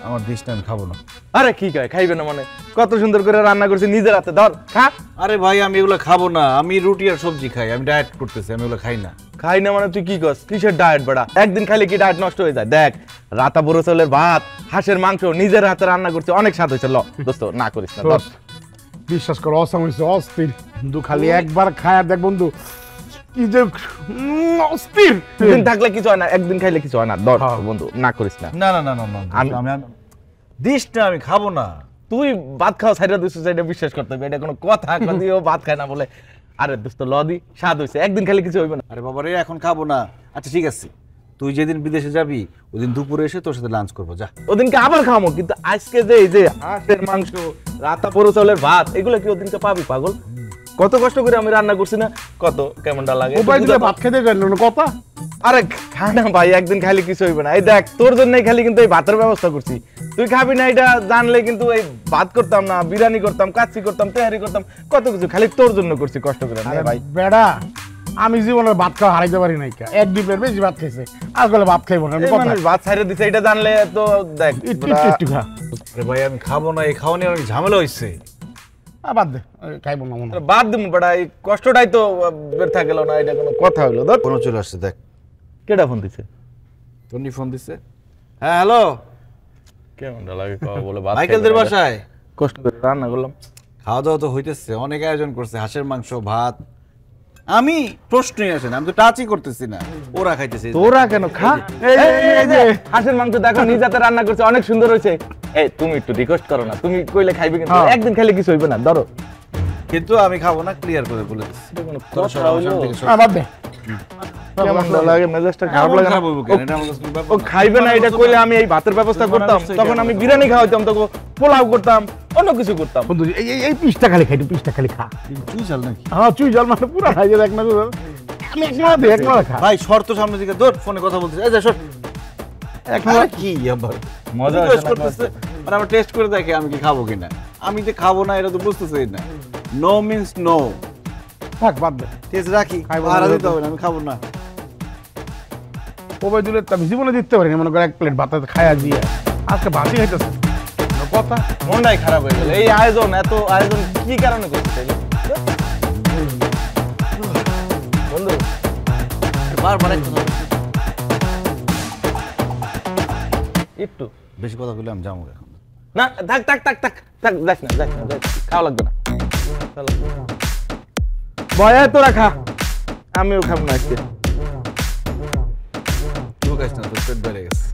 আমার ডিশটা আমি খাবো না। আরে কি কয় খাইবে না মানে? কত সুন্দর করে রান্না করছিস নিজের হাতে, ধর খা। আরে ভাই আমি এগুলো খাবো না, আমি রুটি আর সবজি খাই। আমি ডায়েট করতেছি, আমি এগুলো খাই না। খাই না মানে তুই কি করস? কিসের ডায়েট বড়া? একদিন খাইলে কি ডায়েট নষ্ট হয়ে যায়? দেখ, রাতা বড় চালের ভাত, হাঁসের মাংস নিজের হাতে রান্না করছে, অনেক স্বাদ হয়েছে। ল দোস্ত, না করিস না। বিশ্বাস কর, অসাম হয়েছে, অস্থির। বন্ধু খালি একবার খায় দেখ বন্ধু, কি যে অস্থির। দিন থাকলে কিছু হয় না, একদিন খাইলে কিছু হয় না। ধর বন্ধু, না করিস না। না না না না, আমি দিস না, আমি খাবো না। তুই ভাত খাওয়া সাইডে দিছিস, এটা বিশ্বাস করতে হবে, এটা কোনো কথা? কদিও ভাত খায় না বলে। আরে দোস্ত লদি স্বাদ হইছে, একদিন খালি কিছু হইবে না। আরে বাবা রে, এখন খাবো না। আচ্ছা ঠিক আছে, তুই যেদিন বিদেশে যাবি ওদিন দুপুরে এসে তোর সাথে লাঞ্চ করবো, যা। ওদিনকে আবার খামো, কিন্তু আজকে যে এই যে হাঁসের মাংস, রাতা পোড়ো চাউলের ভাত, এগুলো কি ওদিনকে পাবি পাগল? কত কষ্ট করে আমি রান্না করছি না, কত কেমনটা লাগে। ভাত খেতে গেল কথা। আরে খা না ভাই, একদিন খালি কিছু হইবে না। এই দেখ তোর জন্যই খালি কিন্তু এই ভাতের ব্যবস্থা করছি। তুই খাবি না এটা জানলে কিন্তু এই ভাত করতাম না, বিরিয়ানি করতাম, কাচ্চি করতাম, তেহারি করতাম, কত কিছু খালি তোর জন্য করছি কষ্ট করে। ভাই বেড়া, আমি জীবনের ভাত খাওয়া হারাইতে পারি নাই, এক দুই প্লেট বেশি ভাত খাইছে, আর গেলে ভাত খাইবো না। ভাত ছাইড়ে দিছে, এটা জানলে তো দেখ একটু খা। আরে ভাই আমি খাবো না, এই খাওয়া নিয়ে অনেক ঝামেলা হয়েছে। বাদ দে, খাইবো না। বাদ দিম বেটা, এই কষ্টটাই তো বের গেল না, এটা কোনো কথা হইলো? ধর ফোন চলে আসছে, দেখ। কেডা ফোন দিছে? টনি ফোন দিছে। হ্যাঁ হ্যালো, কেমনটা লাগে বলে? মাইকেলদের বাসায় কষ্ট করে রান্না করলাম, খাওয়া দাওয়া তো হইতেছে, অনেক আয়োজন করছে, হাঁসের মাংস, ভাত। আমি প্রশ্নই আসে না, আমি তো টাচই করতেছি না, ওরা খাইতেছে। তোরা কেন খা? এই যে হাঁসের মাংস দেখো, নিজ হাতে রান্না করছে, অনেক সুন্দর হয়েছে। এই তুমি একটু রিকোয়েস্ট করো না, তুমি কইলে খাইবে, কিন্তু একদিন খাইলে কিছু হইবে না। ধরো, কিন্তু আমি খাবো না, ক্লিয়ার করে বলে দিচ্ছি। বাদ দে। কেমনটা লাগে? মেজাজটা খারাপ লাগে না? ও খাইবে না এটা কইলে আমি এই ভাতের ব্যবস্থা করতাম, তখন আমি বিরিয়ানি খাওয়াইতাম, তখন পোলাও করতাম, অন্য কিছু করতাম। এই পিসটা খালি খাই, পিসটা খালি খা। চুই চাল নাকি? হ্যাঁ চুই জল মানে পুরো খাই যে, দেখ না আমি এক মাস খা। ভাই শর্ত সামনে দিকে তোর ফোনে কথা বলতেছে, এই যা শর্ট। এক মাস কি আবার মজা করতেছে, মানে আমরা টেস্ট করে দেখি আমি কি খাবো কিনা। আমি যে খাবো না এটা তো বুঝতেছি না। No means no. থাক বাদ দে, টেস্ট রাখি, আর দিতে হবে না, আমি খাবো না। ওবাইদুলের আমি জীবনে দিতে পারিনি, মনে করে এক প্লেট ভাত খায়া দিয়ে আজকে ভাতই খাইতেছে। কথা মনটাই খারাপ হয়ে গেল। এই আয়োজন, এত আয়োজন কি কারণে করছে বন্ধু? বারবার একটু বেশি কথা বললে আমি যাবো এখন। না থাক থাক থাক থাক থাক, যাস না যাস না, খাওয়া লাগবে না। ভয় তোরা খা, আমিও খাবো না আজকে। ঢুকাইস না, তোর পেট বেড়ে গেছে।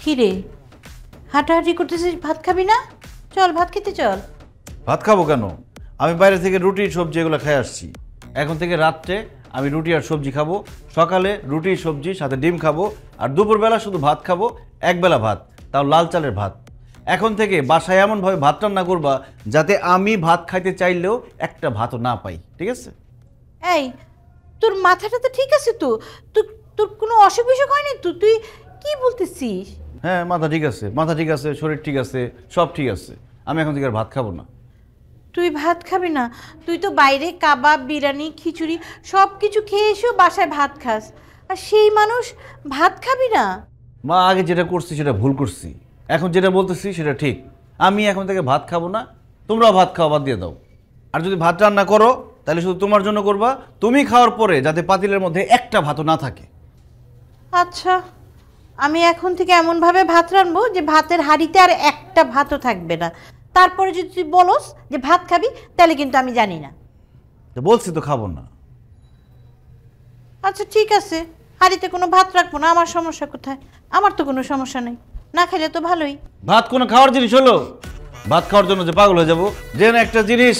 খিরে হাঁটাহাঁটি করতেছিস, ভাত খাবি না? চল ভাত খেতে চল। ভাত খাবো কেন? আমি বাইরে থেকে রুটি সবজি এগুলো খেয়ে আসছি। এখন থেকে রাত্রে আমি রুটি আর সবজি খাবো, সকালে রুটি সবজি সাথে ডিম খাবো, আর দুপুরবেলা শুধু ভাত খাবো, একবেলা ভাত, তাও লাল চালের ভাত। এখন থেকে বাসায় এমনভাবে ভাত রান্না করবা যাতে আমি ভাত খাইতে চাইলেও একটা ভাতও না পাই, ঠিক আছে? এই তোর মাথাটা তো ঠিক আছে তো? তোর কোনো অসুখ বিসুখ হয়নি তো? তুই কি বলতেছিস? হ্যাঁ মাথা ঠিক আছে, মাথা ঠিক আছে, শরীর ঠিক আছে, সব ঠিক আছে। আমি এখন থেকে আর ভাত খাবো না। তুই ভাত খাবি না? তুই তো বাইরে কাবাব, বিরিয়ানি, খিচুড়ি সব কিছু খেয়ে এসেও বাসায় ভাত খাস, আর সেই মানুষ ভাত খাবি না? মা আগে যেটা করছি সেটা ভুল করছি, এখন যেটা বলতেছি সেটা ঠিক। আমি এখন থেকে ভাত খাবো না, তোমরাও ভাত খাওয়া বাদ দিয়ে দাও। আর যদি ভাত রান্না করো তাহলে শুধু তোমার জন্য করবা, তুমি খাওয়ার পরে যাতে পাতিলের মধ্যে একটা ভাতও না থাকে। আচ্ছা, আমি এখন থেকে এমনভাবে ভাত রান্নবো যে ভাতের হাঁড়িতে আর একটা ভাতও থাকবে না। তারপরে যদি তুই বলস যে ভাত খাবি, তাহলে কিন্তু আমি জানি না। বলছি তো খাবো না। আচ্ছা ঠিক আছে, হাঁড়িতে কোনো ভাত রাখবো না, আমার সমস্যা কোথায়? আমার তো কোনো সমস্যা নেই, না খেলে তো ভালোই। ভাত কোনো খাওয়ার জিনিস হলো? ভাত খাওয়ার জন্য যে পাগল হয়ে যাবো? যে না একটা জিনিস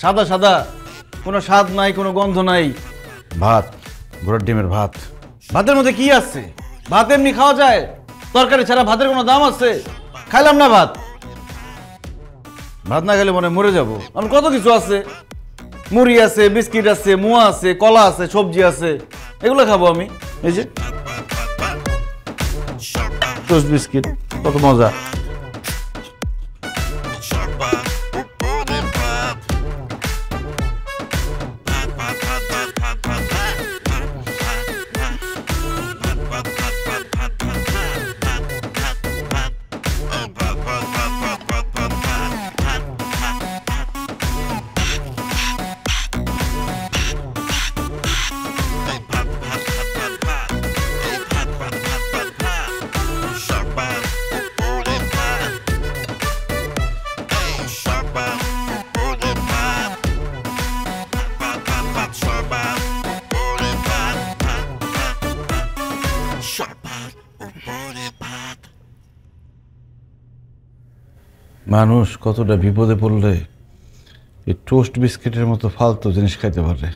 সাদা সাদা, কোনো স্বাদ নাই, কোনো গন্ধ নাই। ভাত, ঘোড়ার ডিমের ভাত। ভাতের মধ্যে কি আছে? ভাত এমনি খাওয়া যায়? তরকারি ছাড়া ভাতের কোনো দাম আছে? খাইলাম না ভাত। ভাত না খেলে মনে মরে যাবো। আমার কত কিছু আছে, মুড়ি আছে, বিস্কিট আছে, মুয়া আছে, কলা আছে, সবজি আছে, এগুলো খাবো আমি। এই যে টোস্ট বিস্কিট, কত মজা। মানুষ কতটা বিপদে পড়লে এই টোস্ট বিস্কিটের মতো ফালতু জিনিস খাইতে পারে।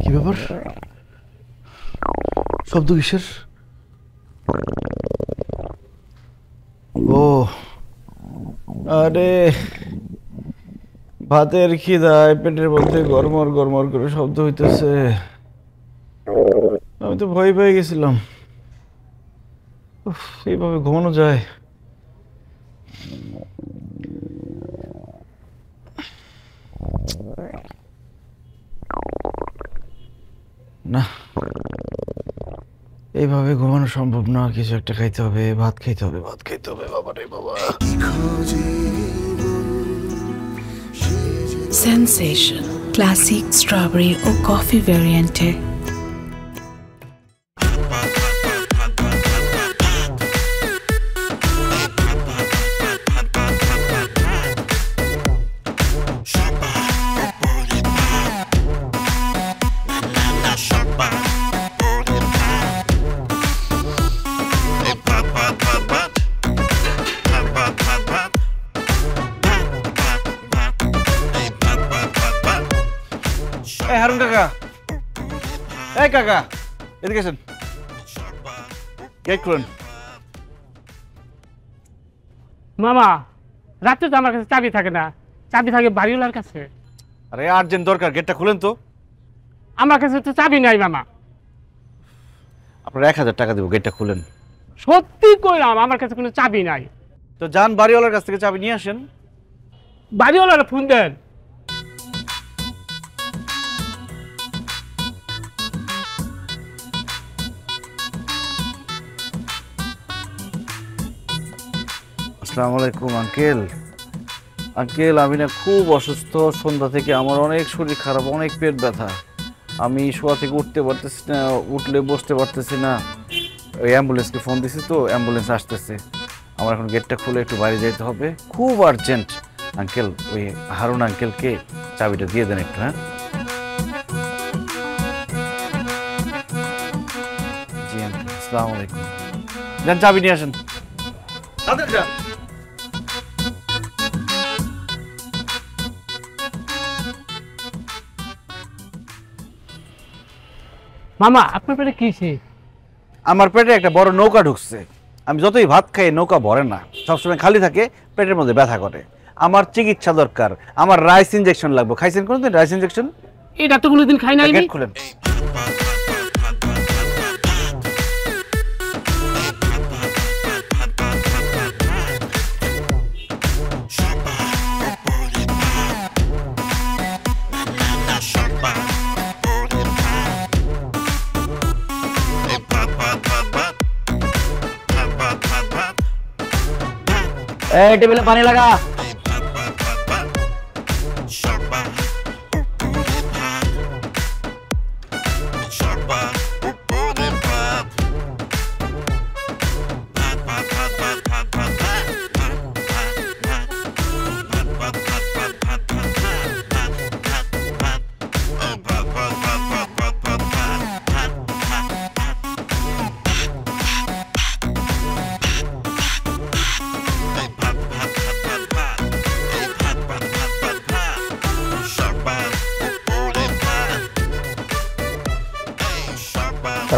কি ব্যাপার? শব্দ কিসের? ও আরে ভাতের খিদায় পেটের মধ্যে গরমর গরমর করে শব্দ হইতেছে। আমি তো ভয় পেয়ে গেছিলাম। এইভাবে ঘুমানো যায়? না, এইভাবে ঘুমানো সম্ভব না। কিছু একটা খাইতে হবে, ভাত খাইতে হবে, ভাত খাইতে হবে। বাবা রে বাবা। Sensation classic strawberry or coffee variant है। হারুন কাকা, এই কাকা এদিকে আসেন, গেট খুলেন। মামা রাতে তো আমার কাছে চাবি থাকে না, চাবি থাকে বাড়িওয়ালার কাছে। আরে আর্জেন্ট দরকার, গেটটা খুলেন তো। আমার কাছে তো চাবি নাই মামা। আপনার 1000 টাকা দেবো, গেটটা খুলেন। সত্যি কইলাম আমার কাছে কোনো চাবি নাই। তো যান বাড়িওয়ালার কাছ থেকে চাবি নিয়ে আসেন। বাড়িওয়ালার ফোন দেন। আসসালামু আলাইকুম আঙ্কেল। আঙ্কেল আমি না খুব অসুস্থ, সন্ধ্যা থেকে আমার অনেক শরীর খারাপ, অনেক পেট ব্যথা। আমি শোয়া থেকে উঠতে পারতেছি না, উঠলে বসতে পারতেছি না। ওই অ্যাম্বুলেন্সকে ফোন দিছি, তো অ্যাম্বুলেন্স আসতেছে। আমার এখন গেটটা খুলে একটু বাইরে যেতে হবে, খুব আর্জেন্ট। আঙ্কেল ওই হারুন আঙ্কেলকে চাবিটা দিয়ে দেন একটু। হ্যাঁ জি আঙ্কেল, আসসালামু আলাইকুম। যান চাবি নিয়ে আসেন। মামা আপনার পেটে কিছে? আমার পেটে একটা বড় নৌকা ঢুকছে। আমি যতই ভাত খাই নৌকা ভরে না, সবসময় খালি থাকে, পেটের মধ্যে ব্যথা করে। আমার চিকিৎসা দরকার, আমার রাইস ইনজেকশন লাগবে। খাইছেন কোনোদিন রাইস ইনজেকশন? এটা তো কোনোদিন খাই নাই। গেট খুলেন। এই টেবিলে পানি লাগা।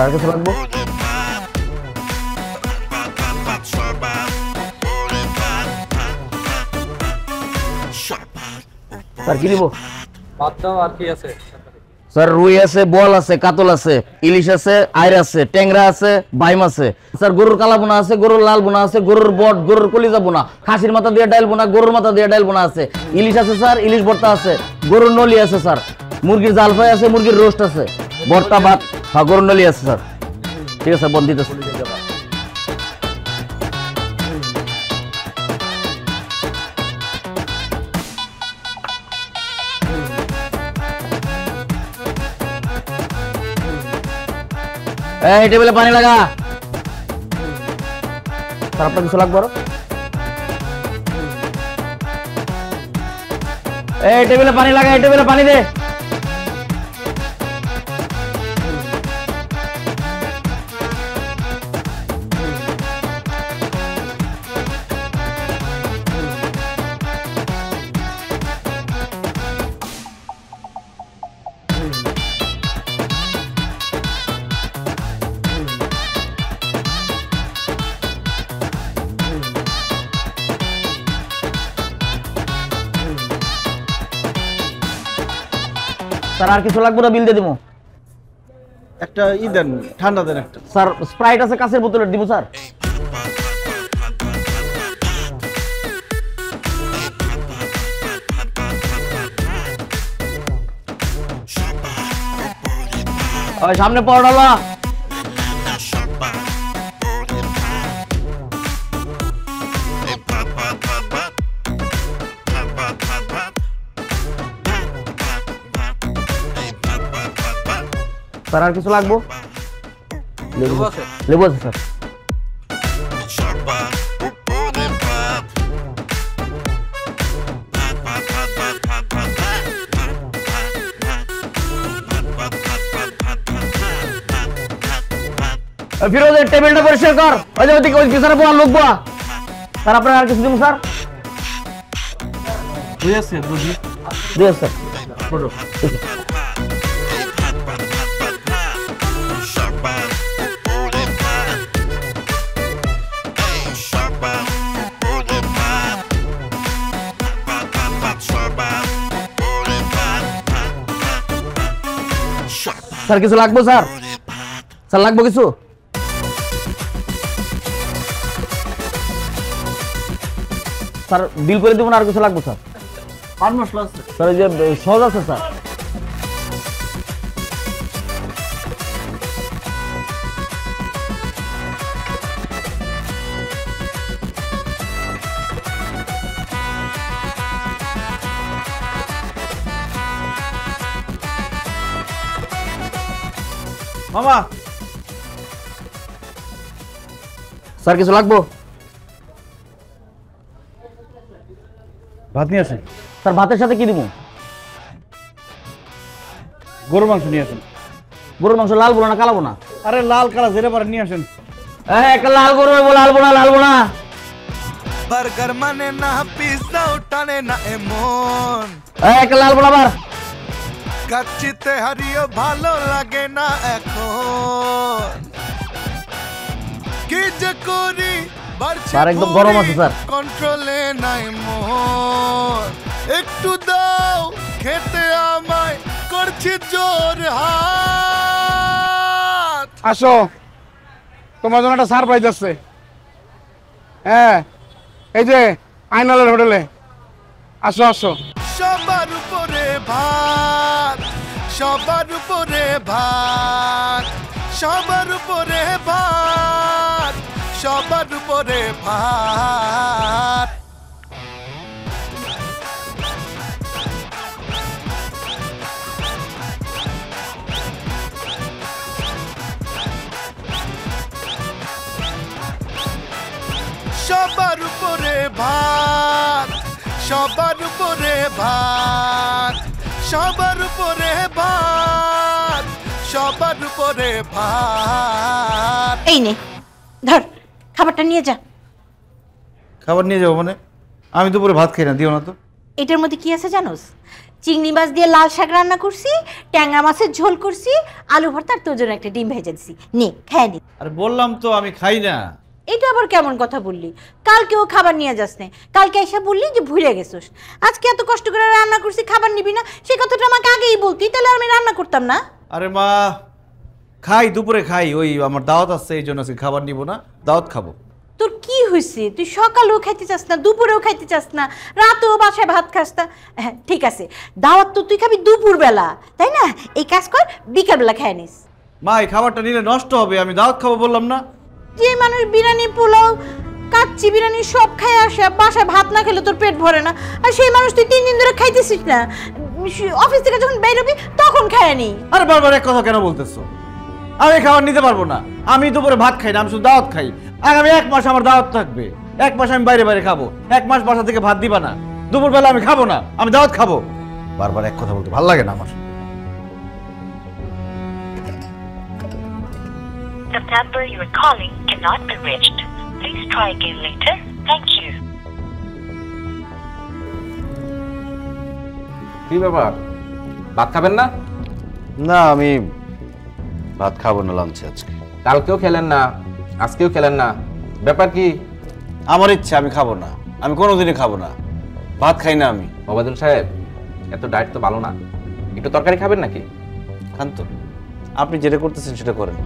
আর কিছু লাগবে? স্যার কি দিব? আর কি আছে? স্যার রুই আছে, বল আছে, কাতল আছে, ইলিশ আছে, আইর আছে, ট্যাংরা আছে, বাইম আছে। স্যার গরুর কালা বোনা আছে, গরুর লাল বোনা আছে, গরুর বট, গরুর কলিজা বোনা, খাসির মাথা দিয়ে ডাইল বোনা, গরুর মাথা দিয়ে ডাইল বোনা আছে। ইলিশ আছে স্যার, ইলিশ ভর্তা আছে, গরুর নলি আছে স্যার, মুরগির জাল ফ্রাই আছে, মুরগির রোস্ট আছে, ভর্তা ভাত, হ্যাঁ গরুর নলি আছে স্যার। ঠিক আছে বন্দিত। এই টেবিলে পানি লাগা। স্যার আপনার কিছু লাগবে আরো? এই টেবিলে পানি লাগা, এই টেবিলে পানি দে। স্যার আর কিছু লাগবে না, বিল দিয়ে দিব। একটা দেন, ঠান্ডা দেন একটা। স্যার স্প্রাইট আছে কাঁচের বোতলে, দিব স্যার? ওই সামনে পড়ালা। স্যার আর কিছু লাগবো? লেবু আছে স্যার। ফিরোজের টেবিলটা পরিষ্কার কর। ওই যে ওইদিকে ওই পিছনে পোয়া লোক বয়া। স্যার আপনার আর কিছু দিব স্যার? স্যার স্যার কিছু লাগবো স্যার? স্যার লাগবো কিছু? স্যার বিল করে দিব না, আর কিছু লাগবো স্যার? স্যার ওই যে সহজ আছে স্যার। মামা স্যার কিছু লাগবো? ভাত নিয়ে আসেন। স্যার ভাতের সাথে কি দিব? গরুর মাংস নিয়ে আসেন। গরুর মাংস লাল বলো না কালাবো না? আরে লাল কালা যেটা পারেন নিয়ে আসেন। একটা লাল গরু লাল বোনা। বার্গার মানে না, পিৎজাও টানে না এমন। একটা লাল বোনা আবার। কাচ্চিতে হারিয়ে ভালো লাগে না এখন। কি যে করি স্যার একদম গরম আছে স্যার। কন্ট্রোলে নাই মন। একটু দাও খেতে আমায়, করছি জোর হাত। আসো, তোমার জন্য একটা সারপ্রাইজ আছে। হ্যাঁ, এই যে আইনালের হোটেলে। আসো আসো। সবার উপরে ভাত, সবার উপরে ভাত, সবার উপরে ভাত, সবার উপরে ভাত। সবার উপরে ভাত, সবার উপরে ভাত, সবার উপরে ভাত, সবার উপরে ভাত। এই নে ধর, খাবারটা নিয়ে যা। খাবার নিয়ে যাবো মানে? আমি দুপুরে ভাত খাই না, দিও না তো। এটার মধ্যে কি আছে জানোস? চিংড়ি মাছ দিয়ে লাল শাক রান্না করছি, ট্যাংরা মাছের ঝোল করছি, আলু ভর্তা, আর তোর জন্য একটা ডিম ভেজে দিছি। নে খেয়ে নি। আরে বললাম তো আমি খাই না। এটা আবার কেমন কথা বললি? কালকেও খাবার নিয়ে যাস না, কালকে এসে বললি যে ভুলে গেছিস। আজকে এত কষ্ট করে রান্না করছি, খাবার নিবি না? সেই কথাটা আমাকে আগেই বলতি, তাহলে আমি রান্না করতাম না। আরে মা, খাই দুপুরে খাই, ওই আমার দাওয়াত আছে এই জন্য আজকে খাবার নিব না, দাওয়াত খাবো। তোর কি হয়েছে? তুই সকালেও খাইতে চাস না, দুপুরেও খাইতে চাস না, রাতেও বাসায় ভাত খাস না। হ্যাঁ ঠিক আছে, দাওয়াত তো তুই খাবি দুপুরবেলা, তাই না? এই কাজ কর, বিকালবেলা খেয়ে নিস। মা এই খাবারটা নিলে নষ্ট হবে, আমি দাওয়াত খাবো বললাম না? যে মানুষ বিরিয়ানি, পোলাও, কাচ্চি বিরিয়ানি সব খাই আসে, বাসায় ভাত না খেলে তোর পেট ভরে না। আর সেই মানুষ তুই 3 দিন ধরে খাইতেছিস না, অফিস থেকে যখন বেরোবি তখন খায় নি। আরে বারবার এক কথা কেন বলতেছো? আমি খাবার নিতে পারবো না। আমি দুপুরে ভাত খাই না, আমি শুধু দাওয়াত খাই। আগামী 1 মাস আমার দাওয়াত থাকবে। 1 মাস আমি বাইরে বাইরে খাবো। 1 মাস বাসা থেকে ভাত দিবা না। দুপুরবেলা আমি খাবো না, আমি দাওয়াত খাবো। বারবার এক কথা বলতে ভালো লাগে না আমার। The number you are calling cannot be reached. Please try again later. Thank you. কি ব্যাপার, ভাত খাবেন না? না, আমি ভাত খাবো না লাঞ্চে আজকে। কালকেও খেলেন না, আজকেও খেলেন না, ব্যাপার কি? আমার ইচ্ছা, আমি খাবো না। আমি কোনোদিনই খাবো না, ভাত খাই না আমি। ওবায়দুল সাহেব, এত ডায়েট তো ভালো না, একটু তরকারি খাবেন নাকি? খান তো, আপনি যেটা করতেছেন সেটা করেন।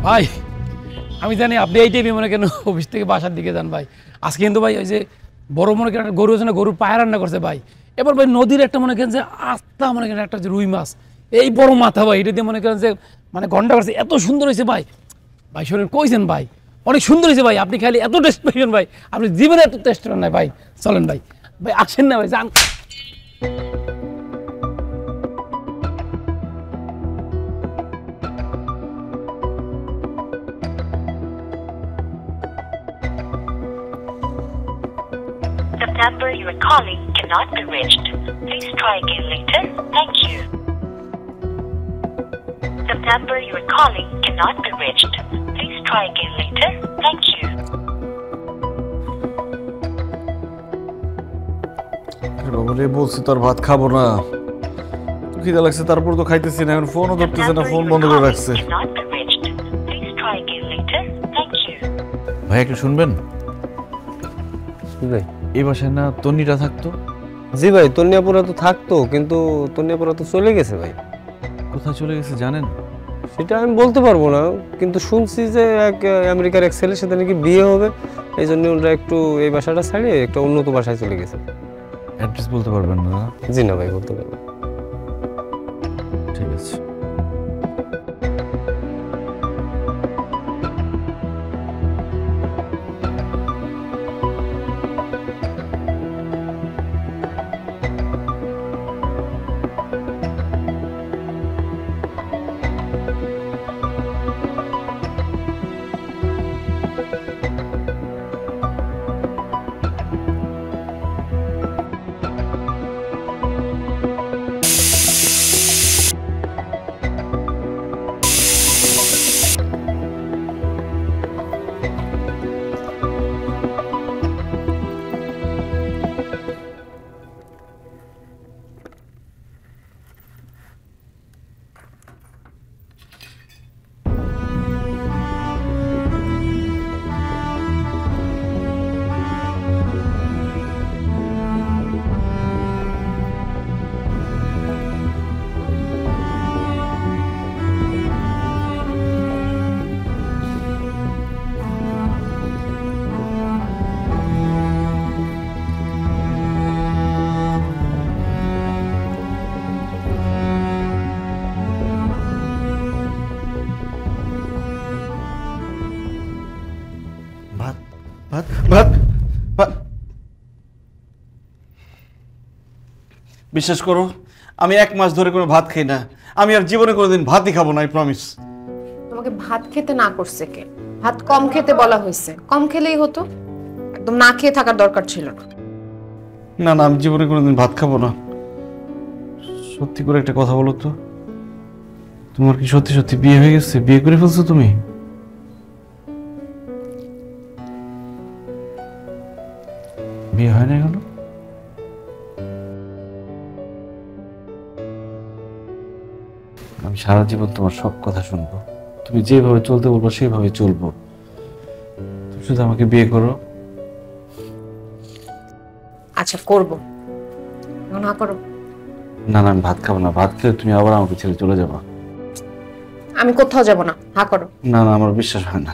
ভাই আমি জানি আপনি এই টাইমে মনে কেন অফিস থেকে বাসার দিকে যান ভাই। আজকে কিন্তু ভাই ওই যে বড় মনে করেন গরু আছে না, গরুর পায়ে রান্না করছে ভাই। এবার ভাই নদীর একটা মনে করেন যে আস্তা মনে করেন একটা যে রুই মাছ, এই বড় মাথা ভাই, এটা দিয়ে মনে করেন যে মানে ঘন্টা করছে, এত সুন্দর হয়েছে ভাই। ভাই শোনেন, কইছেন ভাই অনেক সুন্দর হয়েছে ভাই, আপনি খালি এত টেস্ট পাইবেন ভাই, আপনি জীবনে এত টেস্ট করেন না ভাই। চলেন ভাই, ভাই আসেন না ভাই, যান। The number you are calling cannot be reached. Please try again later. Thank you. The number you are calling cannot be reached. Please try again later. Thank you. বাবুরে বলছি তোর ভাত খাবো না, খিদে লাগছে, তারপর তো খাইতেছি না, এখন ফোনও ধরতেছে না, ফোন বন্ধ করে রাখছে। Cannot be reached. Please try again later. Thank you. ভাই একটু শুনবেন? এই বাসায় না তন্নিটা থাকতো? জি ভাই, তন্নিয়াপুরা তো থাকতো, কিন্তু তন্নিয়াপুরা তো চলে গেছে ভাই। কোথায় চলে গেছে জানেন? সেটা আমি বলতে পারবো না, কিন্তু শুনছি যে এক আমেরিকার এক ছেলের সাথে নাকি বিয়ে হবে, এই জন্য ওরা একটু এই বাসাটা ছাড়িয়ে একটা উন্নত বাসায় চলে গেছে। অ্যাড্রেস বলতে পারবেন না? জি না ভাই, বলতে পারবো। ঠিক আছে। বিশ্বাস করো, আমি 1 মাস ধরে কোনো ভাত খাই না। আমি আর জীবনে কোনোদিন ভাতই খাবো না, আই প্রমিস। তোমাকে ভাত খেতে না করছে কে? ভাত কম খেতে বলা হয়েছে, কম খেলেই হতো, একদম না খেয়ে থাকার দরকার ছিল না। না না, আমি জীবনে কোনোদিন ভাত খাবো না। সত্যি করে একটা কথা বলো তো, তোমার কি সত্যি সত্যি বিয়ে হয়ে গেছে? বিয়ে করে ফেলছো তুমি? বিয়ে হয় না এখনো? আমি সারা জীবন তোমার সব কথা শুনবো, তুমি যেভাবে চলতে বলবো সেভাবে চলবো। তুমি শুধু আমাকে বিয়ে করো। আচ্ছা করবো, না করো? না না, আমি ভাত খাবো না। ভাত খেলে তুমি আবার আমাকে ছেড়ে চলে যাবো। আমি কোথাও যাব না, হা করো। না না, আমার বিশ্বাস হয় না।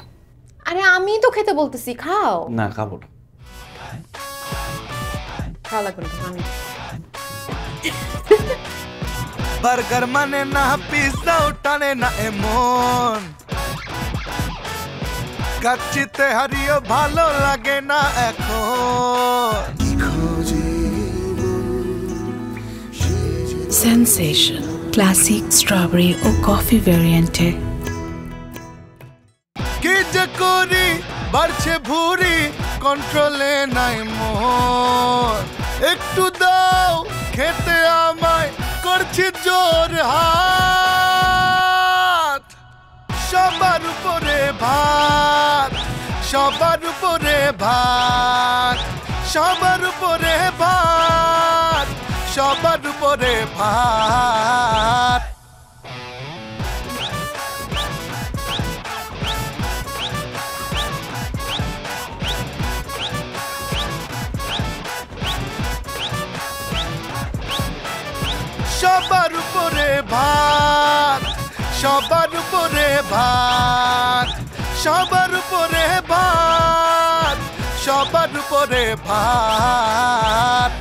আরে আমি তো খেতে বলতেছি, খাও। না, খাবো না। খাওয়া লাগবে না, আমি বার্গার মানে না, পিৎজা টানে না এমন, খাচ্ছি তেহারিও ভালো লাগে না এখন। Sensation classic strawberry or coffee variant है। কি যে করি বাড়ছে ভুরি কন্ট্রোলে নাই মোর, একটু দাও খেতে আমায় করছি জোর হাত। সবার উপরে ভাত, সবার উপরে ভাত, সবার উপরে ভাত, সবার উপরে ভাত। সবার উপরে ভাত, সবার উপরে ভাত, সবার উপরে ভাত, সবার উপরে ভাত।